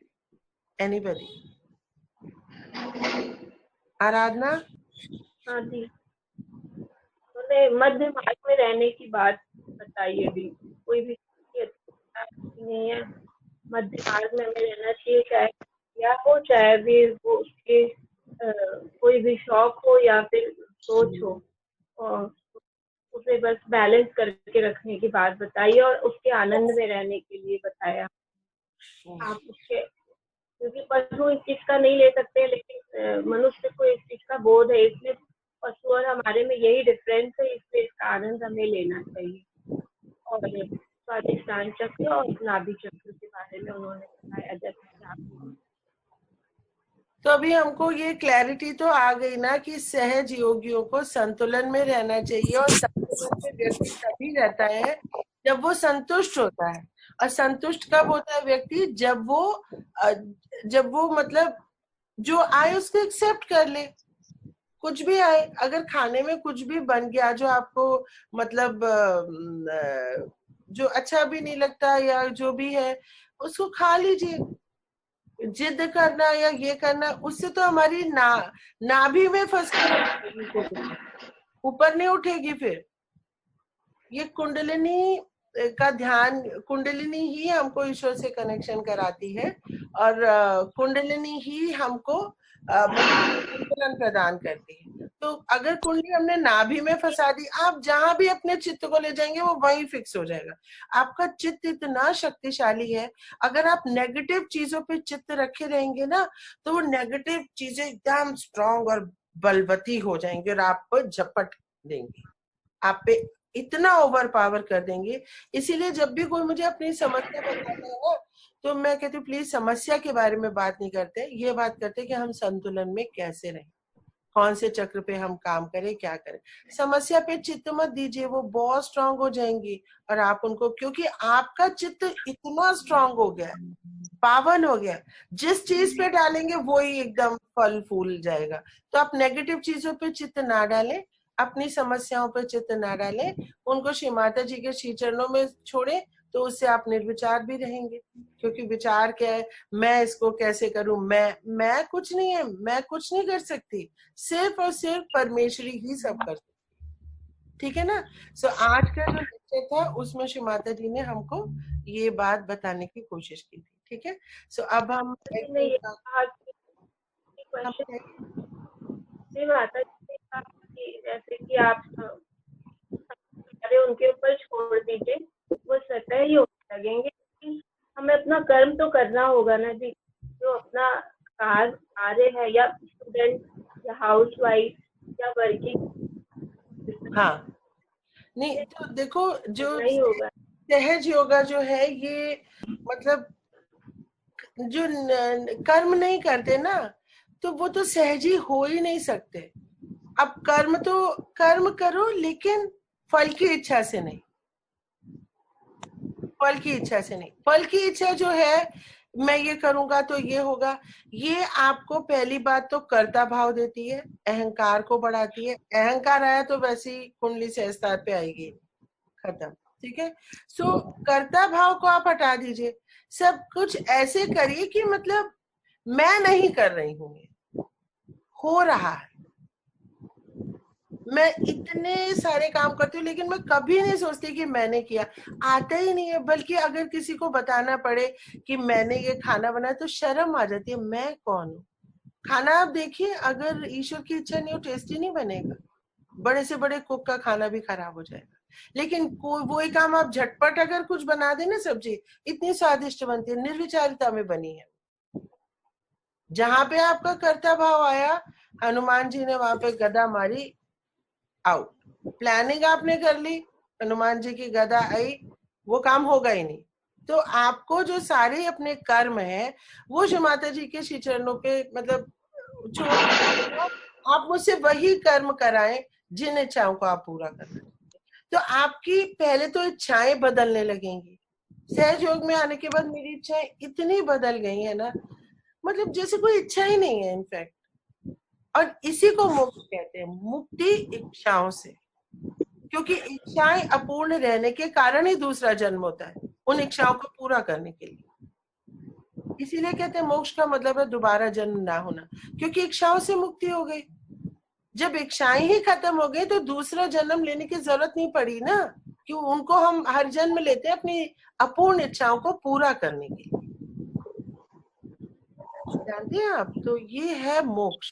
एनीबडी? आराधना? हाँ जी, उन्होंने मध्य मार्ग में रहने की बात बताई। अभी कोई भी नहीं है, मध्य मार्ग में हमें रहना चाहिए, चाहे क्या हो, चाहे भी वो उसके कोई भी शौक हो या फिर सोच हो, और उसे बस बैलेंस करके रखने की बात बताई और उसके आनंद में रहने के लिए बताया। आप उसके, क्योंकि पशु इस चीज का नहीं ले सकते, लेकिन मनुष्य को इस चीज का बोध है, इसलिए पशु और हमारे में यही डिफरेंस है, इसलिए इसका आनंद हमें लेना चाहिए। और स्वादिष्टान चक्र और नाभि चक्र के बारे में उन्होंने बताया। जैसे आप, तो अभी हमको ये क्लैरिटी तो आ गई ना कि सहज योगियों को संतुलन में रहना चाहिए, और संतुलन में व्यक्ति तभी रहता है जब वो संतुष्ट होता है। और संतुष्ट कब होता है व्यक्ति? जब वो मतलब जो आए उसको एक्सेप्ट कर ले, कुछ भी आए। अगर खाने में कुछ भी बन गया जो आपको मतलब जो अच्छा भी नहीं लगता या जो भी है, उसको खा लीजिए। जिद करना या ये करना, उससे तो हमारी नाभि में फंस कर ऊपर नहीं उठेगी। फिर ये कुंडलिनी का ध्यान, कुंडलिनी ही हमको ईश्वर से कनेक्शन कराती है, और कुंडलिनी ही हमको संतुलन प्रदान करती है। तो अगर कुंडली हमने नाभि में फंसा दी, आप जहां भी अपने चित्त को ले जाएंगे वो वहीं फिक्स हो जाएगा। आपका चित्त इतना शक्तिशाली है, अगर आप नेगेटिव चीजों पे चित्त रखे रहेंगे ना, तो वो नेगेटिव चीजें एकदम स्ट्रांग और बलवती हो जाएंगी और आपको झपट देंगी, आप पे इतना ओवर पावर कर देंगे। इसीलिए जब भी कोई मुझे अपनी समस्या बताता है ना, तो मैं कहती हूँ प्लीज समस्या के बारे में बात नहीं करते, ये बात करते कि हम संतुलन में कैसे रहें, कौन से चक्र पे हम काम करें, क्या करें। समस्या पे चित्त मत दीजिए, वो बहुत स्ट्रांग हो जाएंगी और आप उनको, क्योंकि आपका चित्त इतना स्ट्रांग हो गया है, पावन हो गया, जिस चीज पे डालेंगे वो ही एकदम फल फूल जाएगा। तो आप नेगेटिव चीजों पे चित्त ना डालें, अपनी समस्याओं पे चित्त ना डालें, उनको श्री माता जी के श्री चरणों में छोड़े, तो उससे आप निर्विचार भी रहेंगे। क्योंकि विचार क्या है, मैं इसको कैसे करूं, मैं कुछ नहीं है, मैं कुछ नहीं कर सकती, सिर्फ और सिर्फ परमेश्वरी ही सब कर सकती। ठीक है ना। सो आज का जो लेक्चर था उसमें श्री माता जी ने हमको ये बात बताने की कोशिश की थी। ठीक है। सो अब हम नहीं, क्वेश्चन माता जी ने कहा कि जैसे कि आप सारे उनके ऊपर छोड़ दीजिए, वो स्वतः ही होने लगेंगे। हमें अपना कर्म तो करना होगा ना जी, जो अपना कार्य है, या स्टूडेंट या हाउस वाइफ या वर्किंग। हाँ, नहीं तो देखो, जो नहीं होगा। सहज योगा जो है ये, मतलब जो कर्म नहीं करते ना, तो वो तो सहज ही हो ही नहीं सकते। अब कर्म तो कर्म करो, लेकिन फल की इच्छा से नहीं, फल की इच्छा से नहीं। फल की इच्छा जो है, मैं ये करूंगा तो ये होगा, ये आपको पहली बात तो कर्ता भाव देती है, अहंकार को बढ़ाती है। अहंकार आया तो वैसी कुंडली सहजता पे आएगी, खत्म। ठीक है। सो कर्ता भाव को आप हटा दीजिए, सब कुछ ऐसे करिए कि मतलब मैं नहीं कर रही हूं, हो रहा है। मैं इतने सारे काम करती हूँ, लेकिन मैं कभी नहीं सोचती कि मैंने किया, आता ही नहीं है। बल्कि अगर किसी को बताना पड़े कि मैंने ये खाना बनाया, तो शर्म आ जाती है, मैं कौन हूँ। खाना आप देखिए, अगर ईश्वर की इच्छा नहीं हो, टेस्टी नहीं बनेगा। बड़े से बड़े कुक का खाना भी खराब हो जाएगा। लेकिन कोई वही काम आप झटपट अगर कुछ बना देना, सब्जी इतनी स्वादिष्ट बनती है, निर्विचारिता में बनी है। जहां पे आपका कर्ता भाव आया, हनुमान जी ने वहां पे गदा मारी, आउट। प्लानिंग आपने कर ली, हनुमान जी की गदा आई, वो काम होगा ही नहीं। तो आपको जो सारे अपने कर्म है, वो जो माता जी के श्री चरणों पे मतलब छोड़, आप मुझसे वही कर्म कराएं जिन इच्छाओं को आप पूरा करना। तो आपकी पहले तो इच्छाएं बदलने लगेंगी। सहज योग में आने के बाद मेरी इच्छाएं इतनी बदल गई है ना, मतलब जैसे कोई इच्छा ही नहीं है इनफैक्ट। और इसी को मोक्ष कहते हैं, मुक्ति इच्छाओं से। क्योंकि इच्छाएं अपूर्ण रहने के कारण ही दूसरा जन्म होता है, उन इच्छाओं को पूरा करने के लिए। इसीलिए कहते हैं मोक्ष का मतलब है दोबारा जन्म ना होना, क्योंकि इच्छाओं से मुक्ति हो गई। जब इच्छाएं ही खत्म हो गई, तो दूसरा जन्म लेने की जरूरत नहीं पड़ी ना, क्यों उनको हम हर जन्म लेते हैं अपनी अपूर्ण इच्छाओं को पूरा करने के लिए। जानते हैं आप, तो ये है मोक्ष।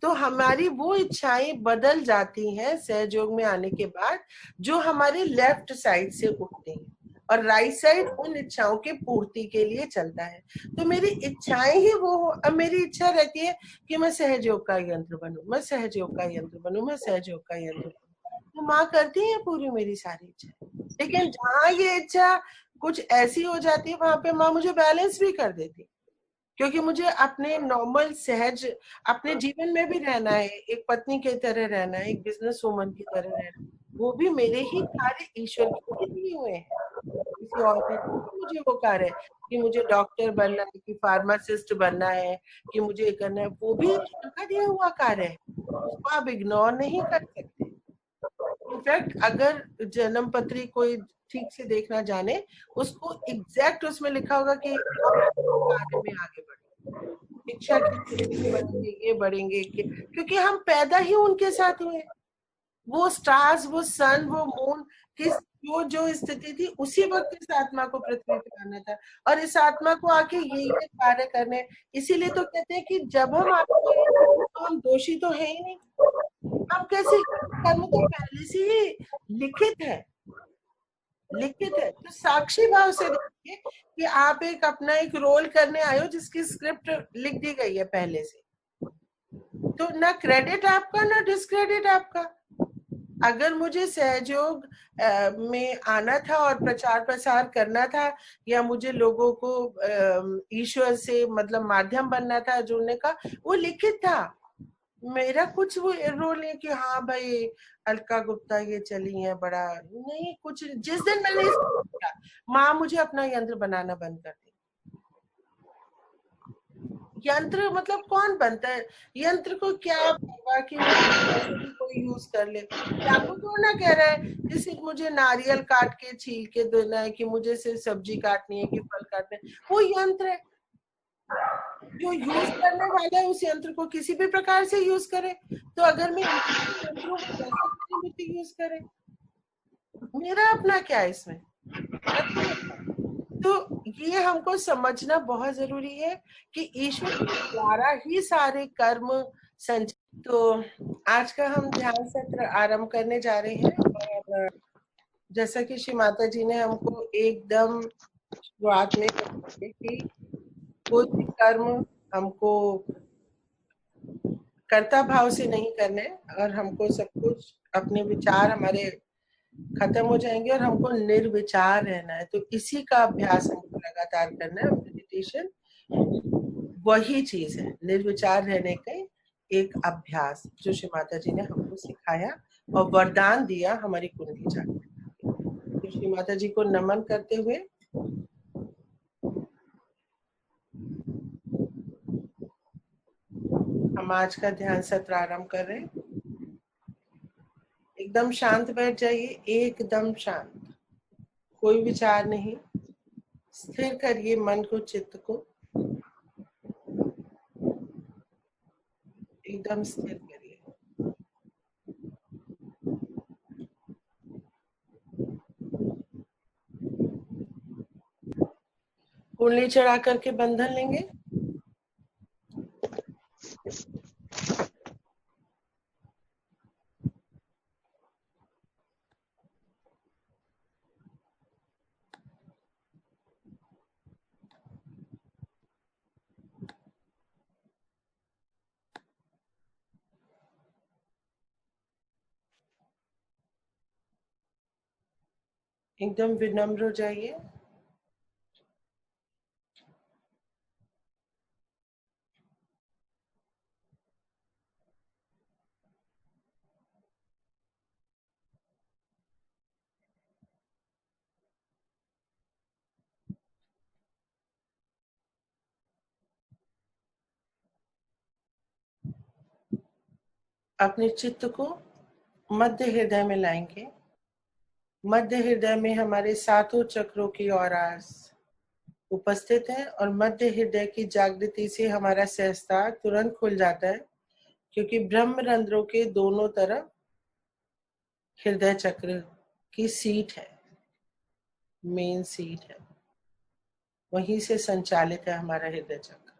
तो हमारी वो इच्छाएं बदल जाती हैं सहयोग में आने के बाद, जो हमारे लेफ्ट साइड से उठते हैं, और राइट साइड उन इच्छाओं के पूर्ति के लिए चलता है। तो मेरी इच्छाएं ही वो, अब मेरी इच्छा रहती है कि मैं सहयोग का यंत्र बनूं, मैं सहयोग का यंत्र बनूं, मैं सहयोग का यंत्र बनूं, तो माँ करती है पूरी मेरी सारी इच्छा। लेकिन जहां ये इच्छा कुछ ऐसी हो जाती है, वहां पे माँ मुझे बैलेंस भी कर देती, क्योंकि मुझे अपने नॉर्मल सहज अपने जीवन में भी रहना है, एक पत्नी की तरह रहना है, एक बिजनेस वुमन की तरह रहना है। वो भी मेरे ही कार्य ईश्वर के दिए हुए हैं, किसी और ने मुझे वो कार्य है कि मुझे डॉक्टर बनना है, कि फार्मासिस्ट बनना है, कि मुझे करना है, वो भी ईश्वर का दिया हुआ कार्य है, उसको आप इग्नोर नहीं कर सकते। इनफैक्ट अगर जन्म पत्री कोई ठीक से देखना जाने, उसको एग्जैक्ट उसमें लिखा होगा कि कार्य में आगे बढ़े, इच्छा की बढ़ेंगे, ये बढ़ेंगे, क्योंकि हम पैदा ही उनके साथ हुए। वो स्टार्स, वो सन, वो मून, किस जो स्थिति थी, उसी वक्त इस आत्मा को पृथ्वी पे आना था, और इस आत्मा को आके ये कार्य करने। इसीलिए तो कहते हैं कि जब हम आत्मा हैं, तो हम दोषी तो है ही नहीं, अब कैसे? कर्म तो पहले से ही लिखित है, लिखित है। तो साक्षी भाव से देखिए कि आप एक अपना एक रोल करने आए हो जिसकी स्क्रिप्ट लिख दी गई है पहले से, तो ना क्रेडिट आपका ना डिस्क्रेडिट आपका। अगर मुझे सहयोग में आना था और प्रचार प्रसार करना था, या मुझे लोगों को ईश्वर से मतलब माध्यम बनना था जुड़ने का, वो लिखित था। मेरा कुछ वो रोल नहीं कि हाँ भाई अलका गुप्ता ये चली है बड़ा, नहीं कुछ। जिस दिन मैंने इसको किया, माँ मुझे अपना यंत्र बनाना बंद कर दी। यंत्र मतलब कौन बनता है? यंत्र को क्या बाकी कैसे भी कोई यूज कर ले। चाकू तो ना कह रहा है कि सिर्फ मुझे नारियल काट के छील के देना है, कि मुझे सिर्फ सब्जी काटनी है कि फल काटना है। वो यंत्र है, जो यूज करने वाला है उस यंत्र को किसी भी प्रकार से यूज करे। तो अगर मैं यंत्रों को कैसे बुद्धि यूज करे, मेरा अपना क्या है इसमें? तो ये हमको समझना बहुत जरूरी है कि ईश्वर के द्वारा ही सारे कर्म संच। तो आज का हम ध्यान सत्र आरंभ करने जा रहे हैं, और जैसा कि श्री माता जी ने हमको एकदम शुरुआत में कि कोई भी कर्म हमको कर्ता भाव से नहीं करने, और हमको सब कुछ अपने विचार हमारे खत्म हो जाएंगे और हमको निर्विचार रहना है। तो इसी का अभ्यास हमको लगातार करना है। मेडिटेशन वही चीज है, निर्विचार रहने का एक अभ्यास जो श्री माता जी ने हमको सिखाया और वरदान दिया हमारी कुंडली जागृति। तो श्री माता जी को नमन करते हुए हम आज का ध्यान सत्र आरंभ कर रहे हैं। एकदम शांत बैठ जाइए, एकदम शांत, कोई विचार नहीं। स्थिर करिए मन को, चित्त को एकदम स्थिर करिए। कुंडली चढ़ा करके बंधन लेंगे। एकदम विनम्र हो जाइए। अपने चित्त को मध्य हृदय में लाएंगे। मध्य हृदय में हमारे सातों चक्रों की औरास उपस्थित है, और मध्य हृदय की जागृति से हमारा सहस्त्रार तुरंत खुल जाता है, क्योंकि ब्रह्म रंध्रों के दोनों तरफ हृदय चक्र की सीट है, मेन सीट है, वहीं से संचालित है हमारा हृदय चक्र।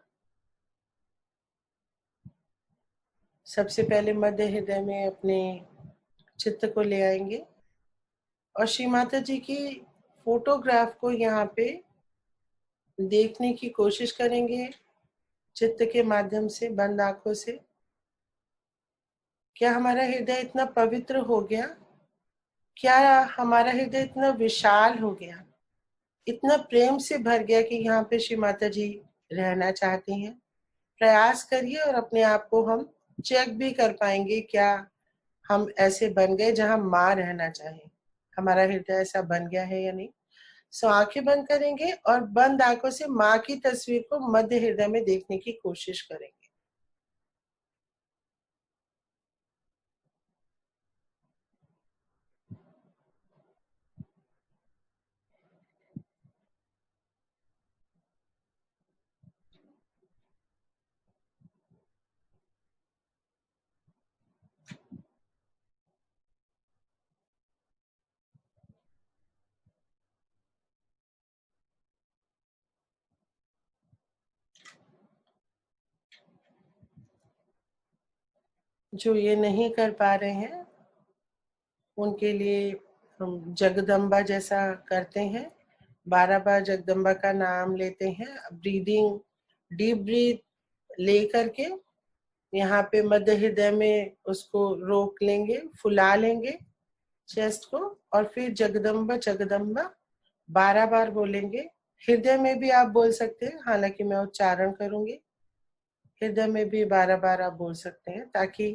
सबसे पहले मध्य हृदय में अपने चित्त को ले आएंगे और श्री माता जी की फोटोग्राफ को यहाँ पे देखने की कोशिश करेंगे चित्त के माध्यम से, बंद आंखों से। क्या हमारा हृदय इतना पवित्र हो गया? क्या हमारा हृदय इतना विशाल हो गया, इतना प्रेम से भर गया कि यहाँ पे श्री माता जी रहना चाहती हैं? प्रयास करिए और अपने आप को हम चेक भी कर पाएंगे, क्या हम ऐसे बन गए जहां माँ रहना चाहे? हमारा हृदय ऐसा बन गया है या नहीं? सो आंखें बंद करेंगे और बंद आंखों से माँ की तस्वीर को मध्य हृदय में देखने की कोशिश करेंगे। जो ये नहीं कर पा रहे हैं उनके लिए हम जगदम्बा जैसा करते हैं। 12 बार जगदम्बा का नाम लेते हैं। ब्रीदिंग, डीप ब्रीथ ले करके यहाँ पे मध्य हृदय में उसको रोक लेंगे, फुला लेंगे चेस्ट को, और फिर जगदम्बा जगदम्बा 12 बार बोलेंगे। हृदय में भी आप बोल सकते हैं, हालांकि मैं उच्चारण करूंगी। हृदय में भी 12 बार आप बोल सकते हैं ताकि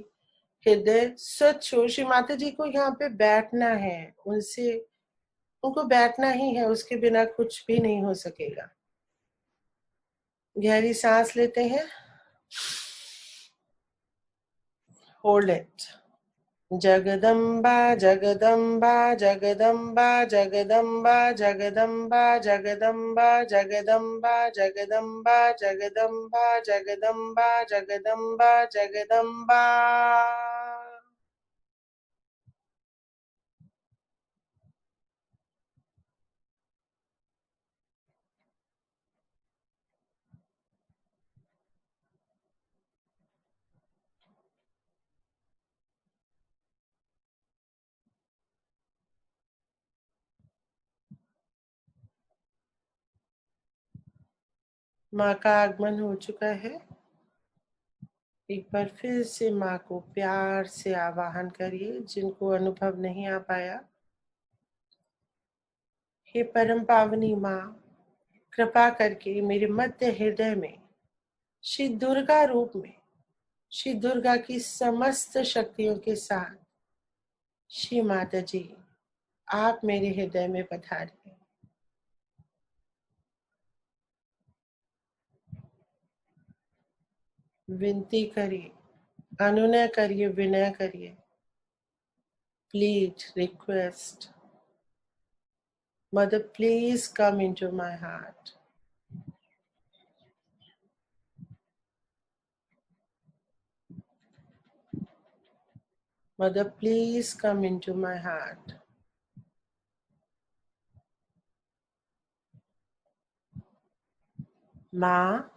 हृदय स्वच्छ हो। श्री माता जी को यहाँ पे बैठना है, उनको बैठना ही है, उसके बिना कुछ भी नहीं हो सकेगा। गहरी सांस लेते हैं, होल्ड इट। जगदम्बा जगदम्बा जगदम्बा जगदम्बा जगदम्बा जगदम्बा जगदम्बा जगदम्बा जगदम्बा जगदम्बा जगदम्बा जगदम्बा। माँ का आगमन हो चुका है। एक बार फिर से माँ को प्यार से आवाहन करिए, जिनको अनुभव नहीं आ पाया। हे परम पावनी माँ, कृपा करके मेरे मध्य हृदय में श्री दुर्गा रूप में, श्री दुर्गा की समस्त शक्तियों के साथ श्री माता जी आप मेरे हृदय में पधारिए। विनती करिए, अनुनय करिए, विनय करिए। Please request, mother please come into my heart. Mother, please come into my heart. माँ,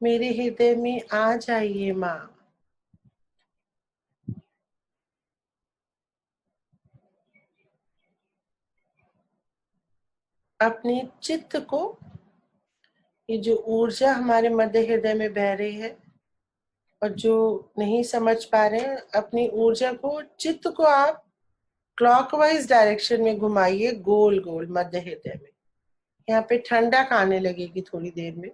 मेरे हृदय में आ जाइए माँ। अपने चित्त को, ये जो ऊर्जा हमारे मध्य हृदय में बह रही है और जो नहीं समझ पा रहे हैं, अपनी ऊर्जा को, चित्त को आप क्लॉकवाइज डायरेक्शन में घुमाइए, गोल गोल मध्य हृदय में। यहाँ पे ठंडक आने लगेगी थोड़ी देर में।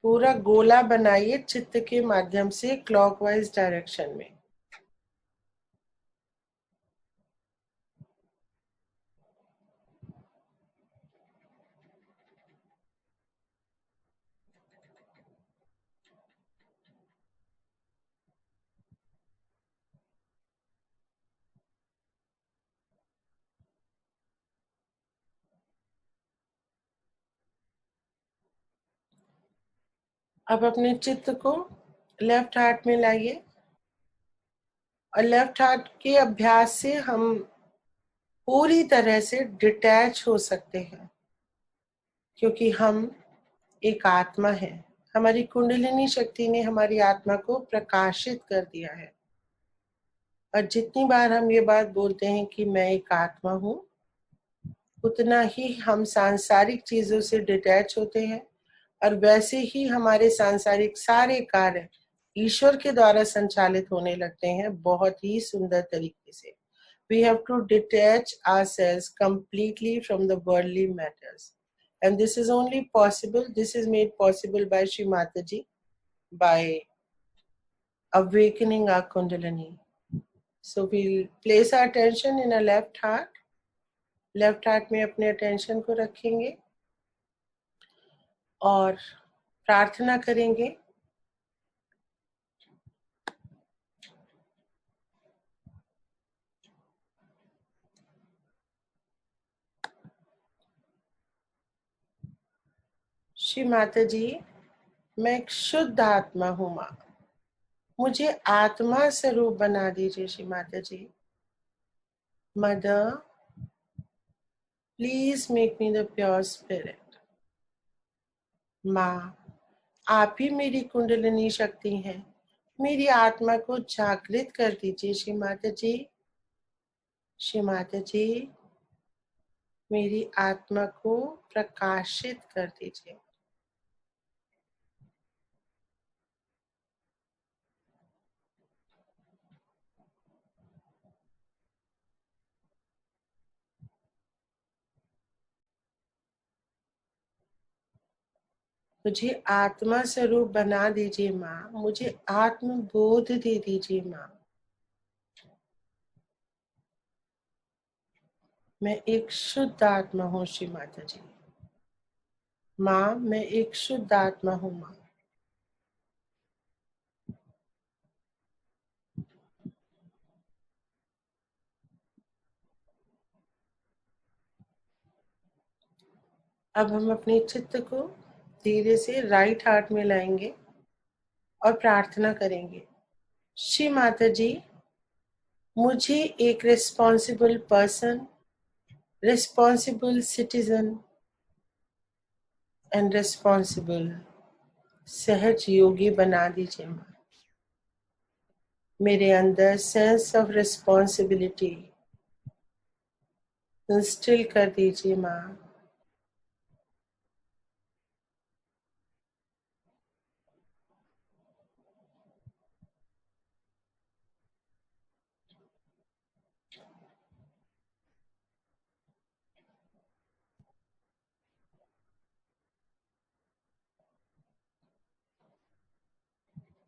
पूरा गोला बनाइए चित्त के माध्यम से क्लॉकवाइज डायरेक्शन में। अब अपने चित्त को लेफ्ट हार्ट में लाइए, और लेफ्ट हार्ट के अभ्यास से हम पूरी तरह से डिटैच हो सकते हैं, क्योंकि हम एक आत्मा है। हमारी कुंडलिनी शक्ति ने हमारी आत्मा को प्रकाशित कर दिया है। और जितनी बार हम ये बात बोलते हैं कि मैं एक आत्मा हूँ, उतना ही हम सांसारिक चीजों से डिटैच होते हैं, और वैसे ही हमारे सांसारिक सारे कार्य ईश्वर के द्वारा संचालित होने लगते हैं, बहुत ही सुंदर तरीके से। We have to detach ourselves completely from the worldly matters, and this is only possible, this is made possible by Shri Mataji, by awakening our Kundalini. So we'll place our attention in our left heart. Left heart में अपने attention को रखेंगे और प्रार्थना करेंगे। श्री माता जी, मैं एक शुद्ध आत्मा हूँ माँ, मुझे आत्मा स्वरूप बना दीजिए। Shri Mata ji, mother please make me the pure spirit. माँ, आप ही मेरी कुंडलिनी शक्ति हैं। मेरी आत्मा को जागृत कर दीजिए श्री माता जी। श्री माता जी, मेरी आत्मा को प्रकाशित कर दीजिए। मुझे आत्मा स्वरूप बना दीजिए माँ। मुझे आत्म बोध दे दीजिए माँ। मैं एक शुद्ध आत्मा हूँ श्री माता जी। माँ, मैं एक शुद्ध आत्मा हूँ माँ। अब हम अपने चित्त को धीरे से राइट हार्ट में लाएंगे और प्रार्थना करेंगे। श्री माता जी, मुझे एक responsible person, responsible citizen and responsible सहज योगी बना दीजिए माँ। मेरे अंदर सेंस ऑफ रिस्पॉन्सिबिलिटी इंस्टिल कर दीजिए माँ।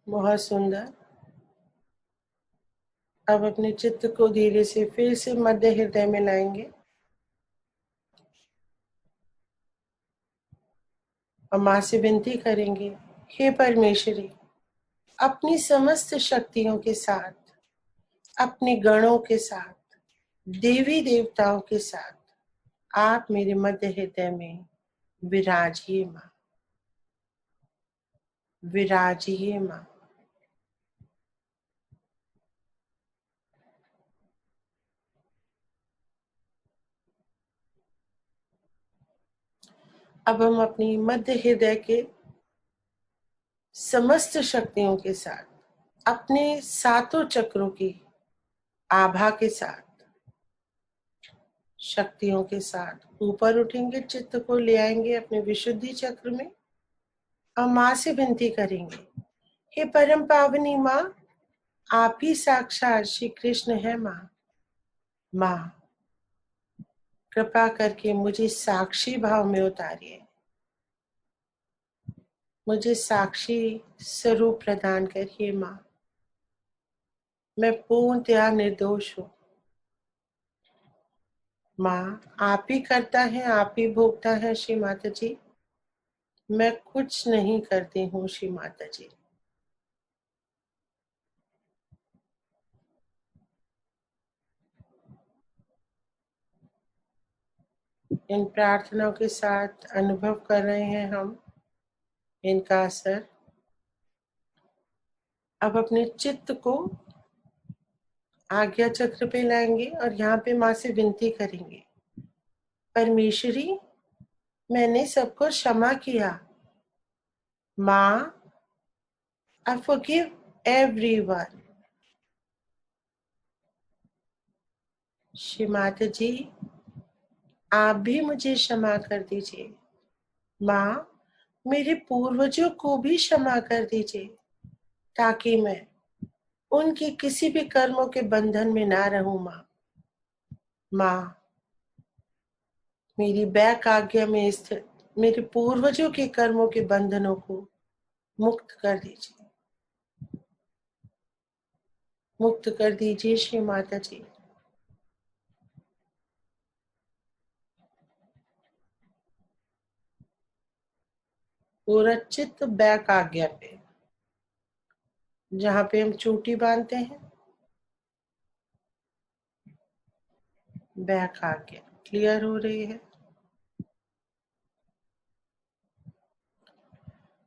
बहुत सुंदर। अब अपने चित्त को धीरे से फिर से मध्य हृदय में लाएंगे और माँ से विनती करेंगे, हे परमेश्वरी, अपनी समस्त शक्तियों के साथ, अपने गणों के साथ, देवी देवताओं के साथ आप मेरे मध्य हृदय में विराजिए माँ। विराजिए माँ। अब हम अपनी मध्य हृदय के समस्त शक्तियों के साथ, अपने सातों चक्रों की आभा के साथ, शक्तियों के साथ ऊपर उठेंगे, चित्त को ले आएंगे अपने विशुद्धि चक्र में और माँ से विनती करेंगे, हे परम पावनी माँ, आप ही साक्षात श्री कृष्ण है माँ। माँ, कृपा करके मुझे साक्षी भाव में उतारिए। मुझे साक्षी स्वरूप प्रदान करिए माँ। मैं पूर्णतया निर्दोष हूँ माँ। आप ही करता है, आप ही भोगता है श्री माता जी। मैं कुछ नहीं करती हूँ श्री माता जी। इन प्रार्थनाओं के साथ अनुभव कर रहे हैं हम इनका असर। अब अपने चित्त को आज्ञा चक्र पे लाएंगे और यहाँ पे माँ से विनती करेंगे, परमेश्वरी, मैंने सबको क्षमा किया माँ। I forgive everyone. Shri Mata जी, आप भी मुझे क्षमा कर दीजिए माँ। मेरे पूर्वजों को भी क्षमा कर दीजिए ताकि मैं उनके किसी भी कर्मों के बंधन में ना रहूं माँ। माँ, मेरी बैक आज्ञा में स्थित मेरे पूर्वजों के कर्मों के बंधनों को मुक्त कर दीजिए। मुक्त कर दीजिए श्री माता जी। पूरा चित्त बैक आज्ञा पे, जहाँ पे हम चोटी बांधते हैं, बैक आज्ञा क्लियर हो रही है।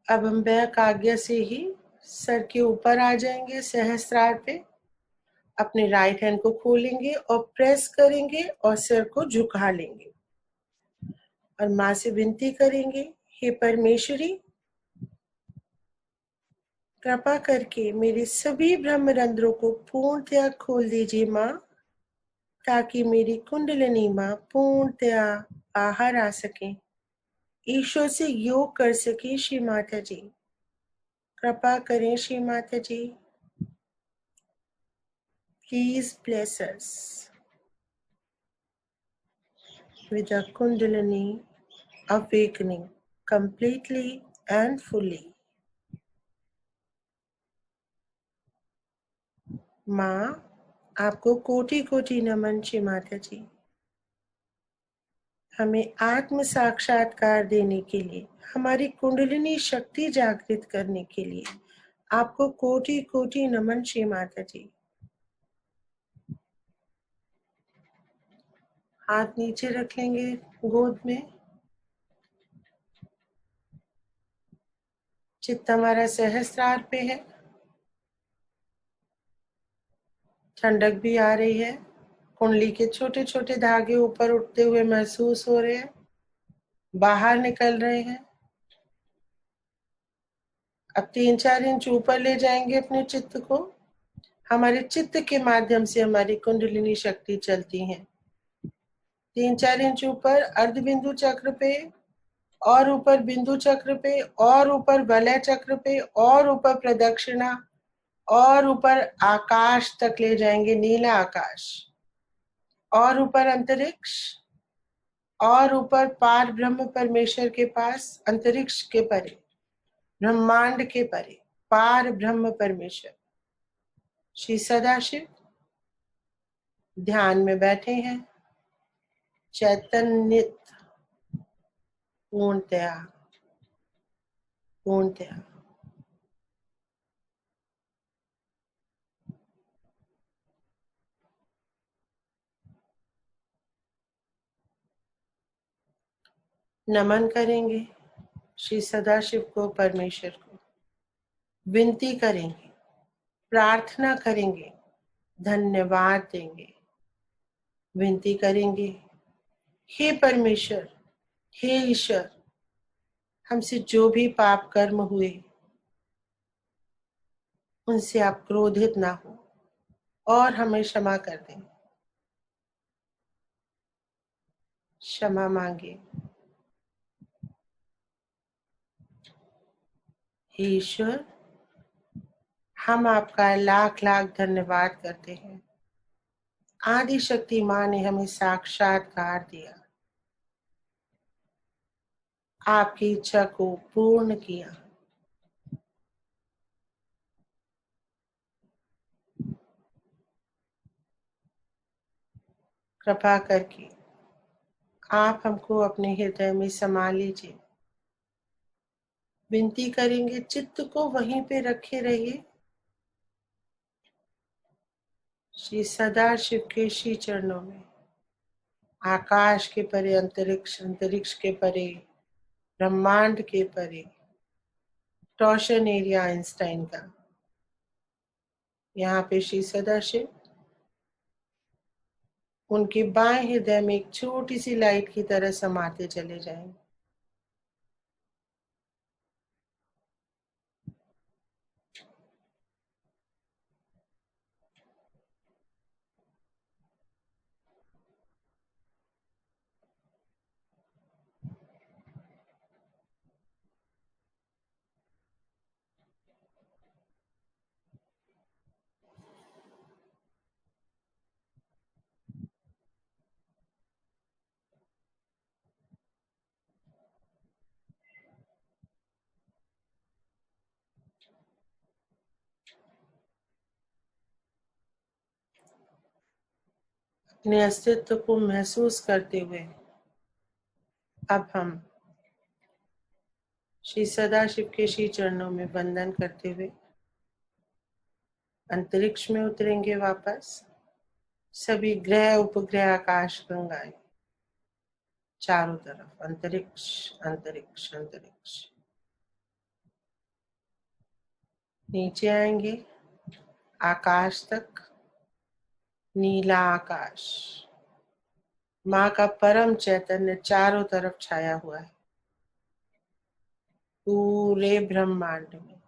अब हम बैक आज्ञा से ही सर के ऊपर आ जाएंगे, सहस्त्रार पे। अपने राइट हैंड को खोलेंगे और प्रेस करेंगे और सिर को झुका लेंगे और माँ से विनती करेंगे, हे परमेश्वरी, कृपा करके मेरे सभी ब्रह्मरंध्रों को पूर्णतया खोल दीजिए माँ, ताकि मेरी कुंडलिनी माँ पूर्णतया बाहर आ सके, ईश्वर से योग कर सके। श्री माता जी कृपा करें। Shri Mata ji please bless us with a kundalini awakening completely and fully. माँ आपको कोटि कोटि नमन। श्री माता जी हमें आत्म साक्षात्कार देने के लिए, हमारी कुंडलिनी शक्ति जागृत करने के लिए आपको कोटि कोटि नमन। श्री माता जी हाथ नीचे रख लेंगे गोद में। चित्त हमारा सहस्त्रार पे है। ठंडक भी आ रही है। कुंडली के छोटे छोटे धागे ऊपर उठते हुए महसूस हो रहे हैं, बाहर निकल रहे हैं। अब 3-4 इंच ऊपर ले जाएंगे अपने चित्त को। हमारे चित्त के माध्यम से हमारी कुंडलिनी शक्ति चलती है। 3-4 इंच ऊपर अर्ध बिंदु चक्र पे, और ऊपर बिंदु चक्र पे, और ऊपर वलय चक्र पे, और ऊपर प्रदक्षिणा, और ऊपर आकाश तक ले जाएंगे, नीला आकाश, और ऊपर अंतरिक्ष, और ऊपर पार ब्रह्म परमेश्वर के पास, अंतरिक्ष के परे, ब्रह्मांड के परे, पार ब्रह्म परमेश्वर श्री सदाशिव ध्यान में बैठे हैं। चैतन्य पूर्णतया पूर्णतया नमन करेंगे श्री सदाशिव को, परमेश्वर को विनती करेंगे, प्रार्थना करेंगे, धन्यवाद देंगे, विनती करेंगे। हे परमेश्वर, हे ईश्वर, हमसे जो भी पाप कर्म हुए उनसे आप क्रोधित ना हो और हमें क्षमा कर दें। क्षमा मांगे। हे ईश्वर, हम आपका लाख लाख धन्यवाद करते हैं। आदि शक्ति माँ ने हमें साक्षात्कार दिया, आपकी इच्छा को पूर्ण किया। कृपा करके आप हमको अपने हृदय में समा लीजिए। विनती करेंगे, चित्त को वहीं पे रखे रहिए। श्री सदाशिव के श्री चरणों में, आकाश के परे अंतरिक्ष, अंतरिक्ष के परे ब्रह्मांड के परे, टॉर्शन एरिया आइंस्टाइन का, यहाँ पे श्री सदाशिव उनके बाएं हृदय में एक छोटी सी लाइट की तरह समाते चले जाएंगे। अपने अस्तित्व को महसूस करते हुए अब हम श्री सदाशिव के श्री चरणों में वंदन करते हुए अंतरिक्ष में उतरेंगे वापस। सभी ग्रह उपग्रह आकाश गंगाएं चारों तरफ, अंतरिक्ष अंतरिक्ष अंतरिक्ष। नीचे आएंगे आकाश तक, नीला आकाश, माँ का परम चैतन्य चारों तरफ छाया हुआ है। पूरे ब्रह्मांड में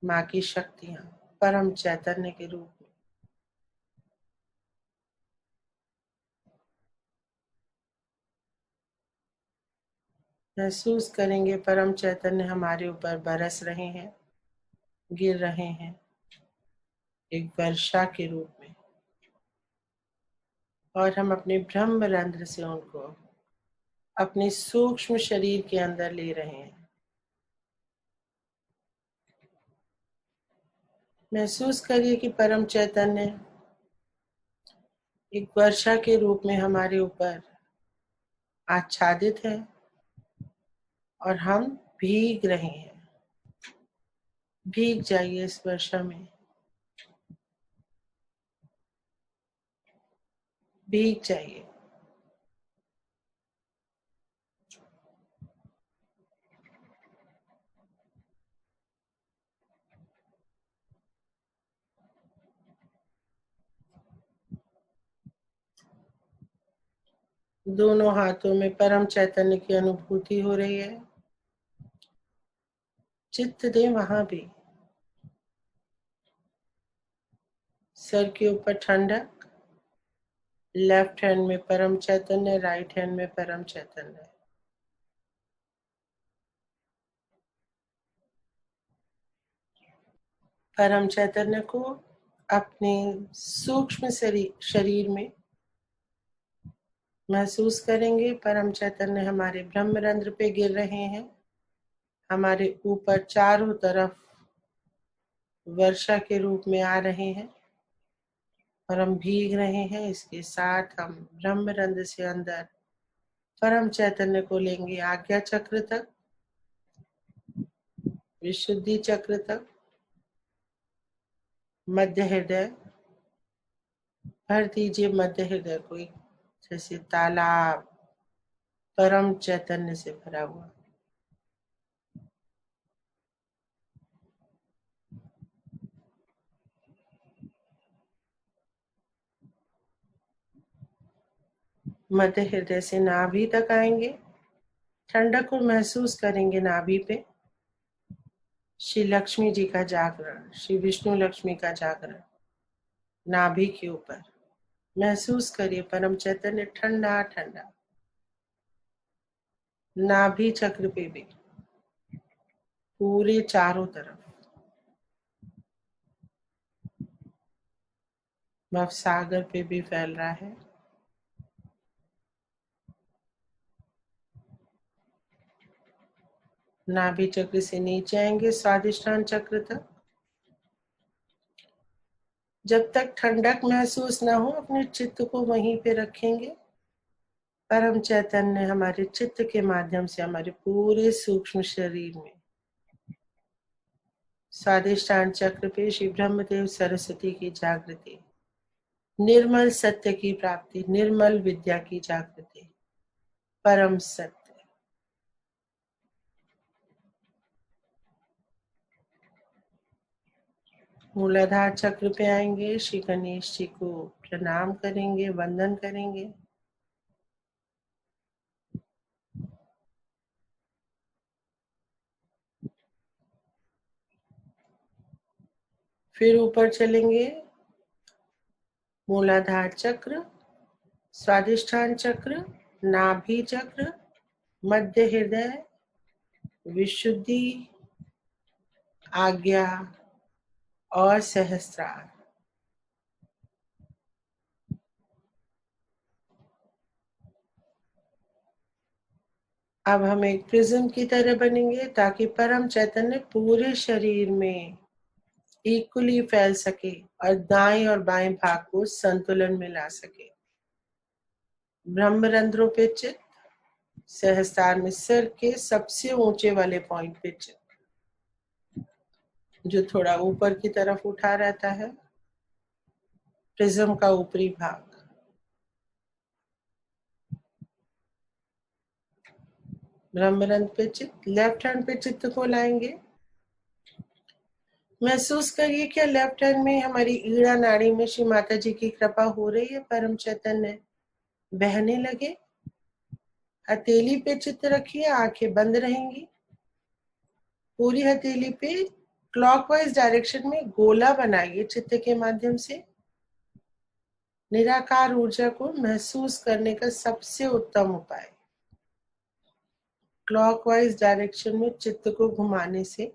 माँ की शक्तियां परम चैतन्य के रूप में। महसूस करेंगे परम चैतन्य हमारे ऊपर बरस रहे हैं, गिर रहे हैं एक वर्षा के रूप में, और हम अपने ब्रह्म रंध्र से उनको अपने सूक्ष्म शरीर के अंदर ले रहे हैं। महसूस करिए कि परम चैतन्य एक वर्षा के रूप में हमारे ऊपर आच्छादित है और हम भीग रहे हैं। भीग जाइए इस वर्षा में, भीग जाइए। दोनों हाथों में परम चैतन्य की अनुभूति हो रही है। चित्त दे वहां भी। सर के ऊपर ठंडक, लेफ्ट हैंड में परम चैतन्य, राइट हैंड में परम चैतन्य। परम चैतन्य को अपने सूक्ष्म शरीर में महसूस करेंगे। परम चैतन्य हमारे ब्रह्मरंध्र पे गिर रहे हैं, हमारे ऊपर चारों तरफ वर्षा के रूप में आ रहे हैं और हम भीग रहे हैं। इसके साथ हम ब्रह्मरंध्र से अंदर परम चैतन्य को लेंगे आज्ञा चक्र तक, विशुद्धि चक्र तक, मध्य हृदय। भर दीजिए मध्य हृदय को एक जैसे तालाब परम चैतन्य से भरा हुआ। मध्य हृदय से नाभि तक आएंगे, ठंडक को महसूस करेंगे नाभि पे। श्री लक्ष्मी जी का जागरण, श्री विष्णु लक्ष्मी का जागरण नाभि के ऊपर महसूस करिए। परम चैतन्य ठंडा ठंडा नाभि चक्र पे भी, पूरे चारों तरफ। भव सागर पे भी फैल रहा है। नाभि चक्र से नीचे आएंगे स्वादिष्ठान चक्र तक। जब तक ठंडक महसूस ना हो अपने चित्त को वहीं पे रखेंगे। परम चैतन्य हमारे चित्त के माध्यम से हमारे पूरे सूक्ष्म शरीर में, स्वादिष्ठान चक्र पे श्री ब्रह्मदेव सरस्वती की जागृति, निर्मल सत्य की प्राप्ति, निर्मल विद्या की जागृति, परम सत्य। मूलाधार चक्र पे आएंगे, श्री गणेश जी को प्रणाम करेंगे, वंदन करेंगे। फिर ऊपर चलेंगे, मूलाधार चक्र, स्वादिष्ठान चक्र, नाभि चक्र, मध्य हृदय, विशुद्धि, आज्ञा और सहस्त्रार। अब हम एक प्रिज्म की तरह बनेंगे ताकि परम चैतन्य पूरे शरीर में इक्वली फैल सके और दाएं और बाएं भाग को संतुलन में ला सके। ब्रह्मरंध्रों पे चित्त, सहस्त्रार में सिर के सबसे ऊंचे वाले पॉइंट पे चित्त जो थोड़ा ऊपर की तरफ उठा रहता है। प्रिज्म का ऊपरी भाग, ब्रह्मरंध्र पे चित्त। लेफ्ट हैंड पे चित्त को लाएंगे। महसूस करिए क्या लेफ्ट हैंड में हमारी ईड़ा नाड़ी में श्री माता जी की कृपा हो रही है। परम चैतन्य बहने लगे। हथेली पे चित्त रखिए, आंखें बंद रहेंगी। पूरी हथेली पे क्लॉकवाइज डायरेक्शन में गोला बनाइए चित्त के माध्यम से। निराकार ऊर्जा को महसूस करने का सबसे उत्तम उपाय, क्लॉकवाइज डायरेक्शन में चित्त को घुमाने से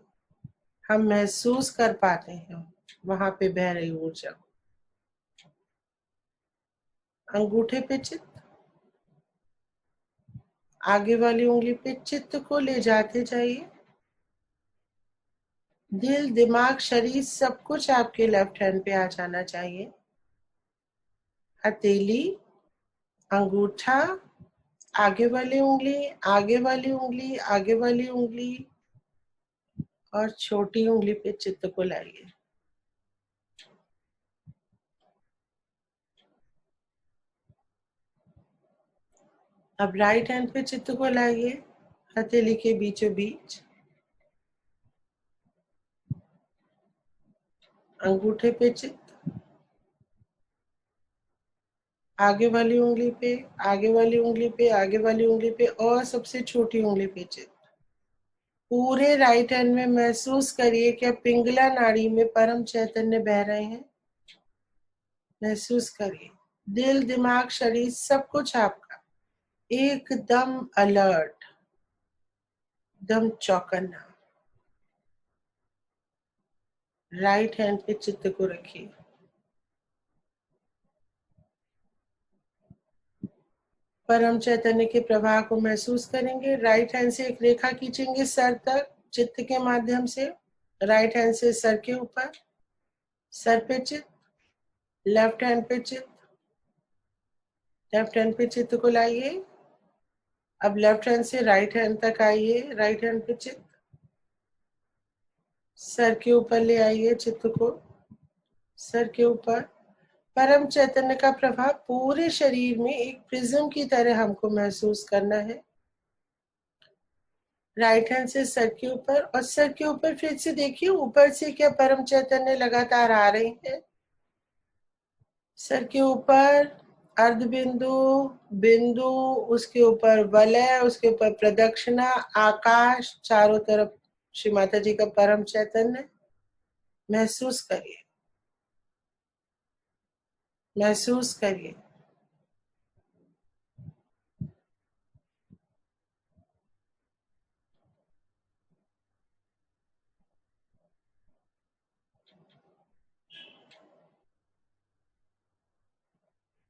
हम महसूस कर पाते हैं वहां पे बह रही ऊर्जा को। अंगूठे पे चित्त, आगे वाली उंगली पे चित्त को ले जाते जाइए। दिल, दिमाग, शरीर सब कुछ आपके लेफ्ट हैंड पे आ जाना चाहिए। हथेली, अंगूठा, आगे वाली उंगली, आगे वाली उंगली, आगे वाली उंगली और छोटी उंगली पे चित्त को लाइए। अब राइट हैंड पे चित्त को लाइए, हथेली के बीचों बीच, अंगूठे पे चित्त, आगे वाली उंगली पे, आगे वाली उंगली पे, आगे वाली उंगली पे और सबसे छोटी उंगली पे चित्त। पूरे राइट हैंड में महसूस करिए क्या पिंगला नाड़ी में परम चैतन्य बह रहे हैं। महसूस करिए। दिल, दिमाग, शरीर सब कुछ आपका एकदम अलर्ट, एकदम चौकन्ना। राइट हैंड पे चित्त को रखिए। परम चैतन्य के प्रवाह को महसूस करेंगे। राइट हैंड से एक रेखा खींचेंगे सर तक चित्त के माध्यम से। राइट हैंड से सर के ऊपर, सर पे चित्त, लेफ्ट हैंड पे चित्त, लेफ्ट हैंड पे चित्त को लाइए। अब लेफ्ट हैंड से राइट हैंड तक आइए। राइट हैंड पे चित्त, सर के ऊपर ले आइए चित्त को, सर के ऊपर। परम चैतन्य का प्रभाव पूरे शरीर में एक प्रिज्म की तरह हमको महसूस करना है। राइट हैंड से सर के ऊपर और सर के ऊपर फिर से देखिए ऊपर से क्या परम चैतन्य लगातार आ रहे हैं। सर के ऊपर अर्ध बिंदु, बिंदु, उसके ऊपर वलय, उसके ऊपर प्रदक्षिणा, आकाश, चारों तरफ श्री माता जी का परम चैतन्य महसूस करिए, महसूस करिए।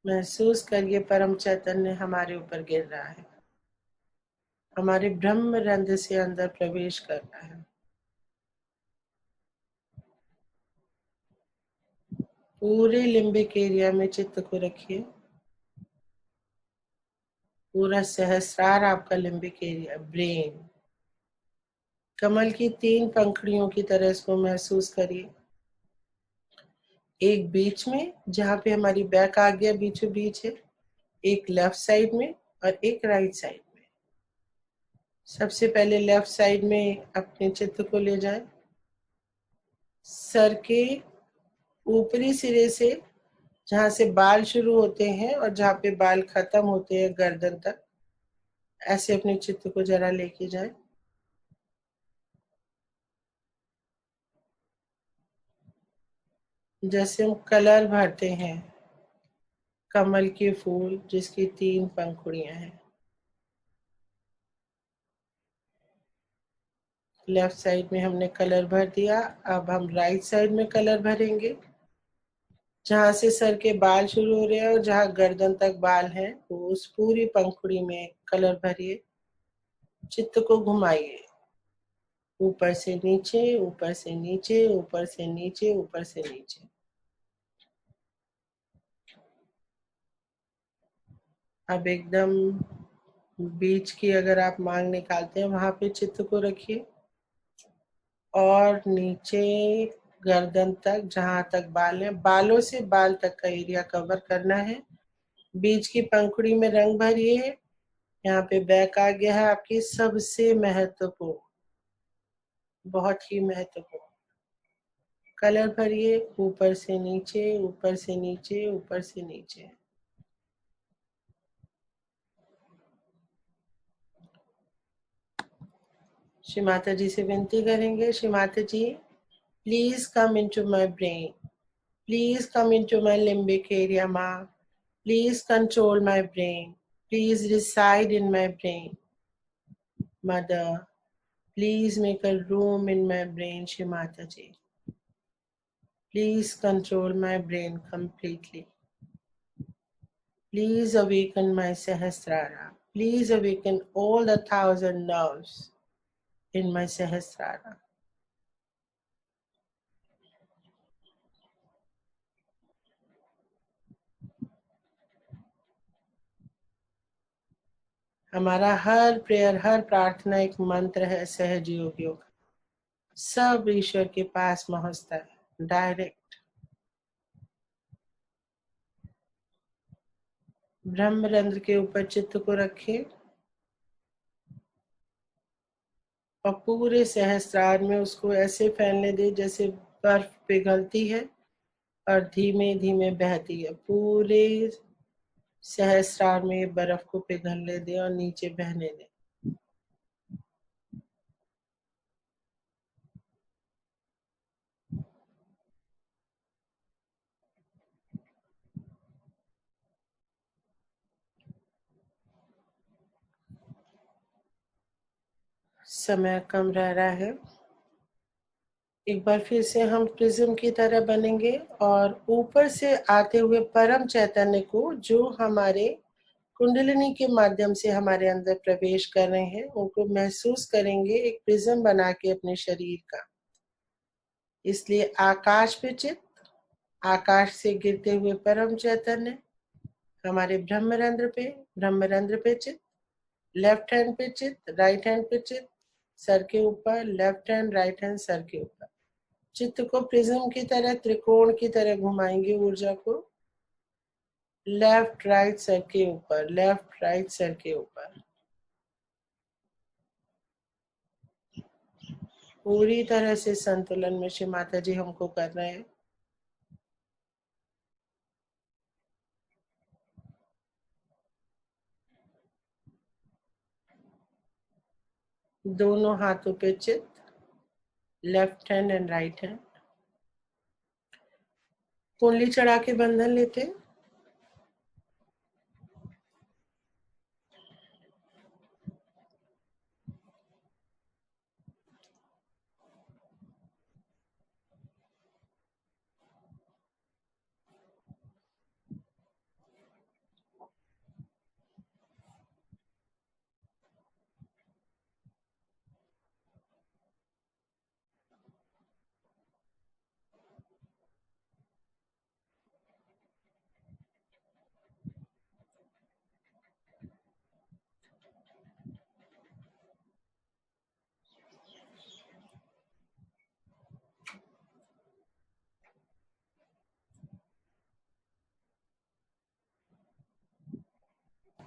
महसूस करिए परम चैतन्य हमारे ऊपर गिर रहा है, हमारे ब्रह्म रंध्र से अंदर प्रवेश कर रहा है। पूरे लिम्बिक एरिया में चित्त को रखिए। पूरा सहस्रार आपका लिम्बिक एरिया, ब्रेन, कमल की 3 पंखुड़ियों की तरह इसको महसूस करिए। एक बीच में जहां पे हमारी बैक आ गया बीचों बीच है, एक लेफ्ट साइड में और एक राइट साइड में। सबसे पहले लेफ्ट साइड में अपने चित्त को ले जाएं। सर के ऊपरी सिरे से जहां से बाल शुरू होते हैं और जहां पे बाल खत्म होते हैं गर्दन तक, ऐसे अपने चित्त को जरा लेके जाएं। जैसे हम कलर भरते हैं कमल के फूल जिसकी 3 पंखुड़ियां हैं। लेफ्ट साइड में हमने कलर भर दिया। अब हम राइट साइड में कलर भरेंगे। जहां से सर के बाल शुरू हो रहे हैं और जहां गर्दन तक बाल हैं, वो उस पूरी पंखुड़ी में कलर भरिए। चित्त को घुमाइए, ऊपर से नीचे, ऊपर से नीचे, ऊपर से नीचे, ऊपर से नीचे। अब एकदम बीच की अगर आप मांग निकालते हैं वहां पे चित्त को रखिए और नीचे गर्दन तक जहां तक बाल है, बालों से बाल तक का एरिया कवर करना है। बीच की पंखुड़ी में रंग भरिए। यहाँ पे बैक आ गया है आपकी सबसे महत्वपूर्ण, बहुत ही महत्वपूर्ण कलर भरिए। ऊपर से नीचे, ऊपर से नीचे, ऊपर से नीचे। श्री माता जी से विनती करेंगे, श्री माता जी Please come into my brain. Please come into my limbic area, Ma. Please control my brain. Please reside in my brain. Mother, please make a room in my brain, Shri Mataji. Please control my brain completely. Please awaken my Sahasrara. Please awaken all the 1,000 nerves in my Sahasrara. हमारा हर prayer, हर प्रार्थना एक मंत्र है सहज योगियों का। सब ईश्वर के पास पहुंचता है डायरेक्ट। ब्रह्मरंध्र के ऊपर चित्त को रखें और पूरे सहस्रार में उसको ऐसे फैलने दे जैसे बर्फ पिघलती है और धीमे धीमे बहती है। पूरे सहस्रार में बर्फ को पिघलने दे और नीचे बहने दे। समय कम रह रहा है। एक बार फिर से हम प्रिज्म की तरह बनेंगे और ऊपर से आते हुए परम चैतन्य को, जो हमारे कुंडलिनी के माध्यम से हमारे अंदर प्रवेश कर रहे हैं, उनको महसूस करेंगे एक प्रिज्म बना के अपने शरीर का। इसलिए आकाश पे चित्त, आकाश से गिरते हुए परम चैतन्य हमारे ब्रह्मरंध्र पे चित्त, लेफ्ट हैंड पे चित्त, राइट हैंड पे चित्त, सर के ऊपर, left hand right hand sir के ऊपर। चित्त को प्रिज्म की तरह, त्रिकोण की तरह घुमाएंगे ऊर्जा को, लेफ्ट राइट सर के ऊपर, लेफ्ट राइट सर के ऊपर। पूरी तरह से संतुलन में श्री माता जी हमको कर रहे हैं। दोनों हाथों पे चित्त, left hand and right hand. कुंडली चढ़ा के बंधन लेते हैं।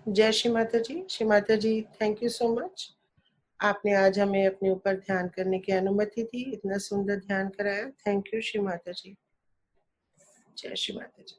जय श्री माता जी। श्री माता जी, थैंक यू सो मच। आपने आज हमें अपने ऊपर ध्यान करने की अनुमति दी, इतना सुंदर ध्यान कराया। थैंक यू श्री माता जी। जय श्री माता जी।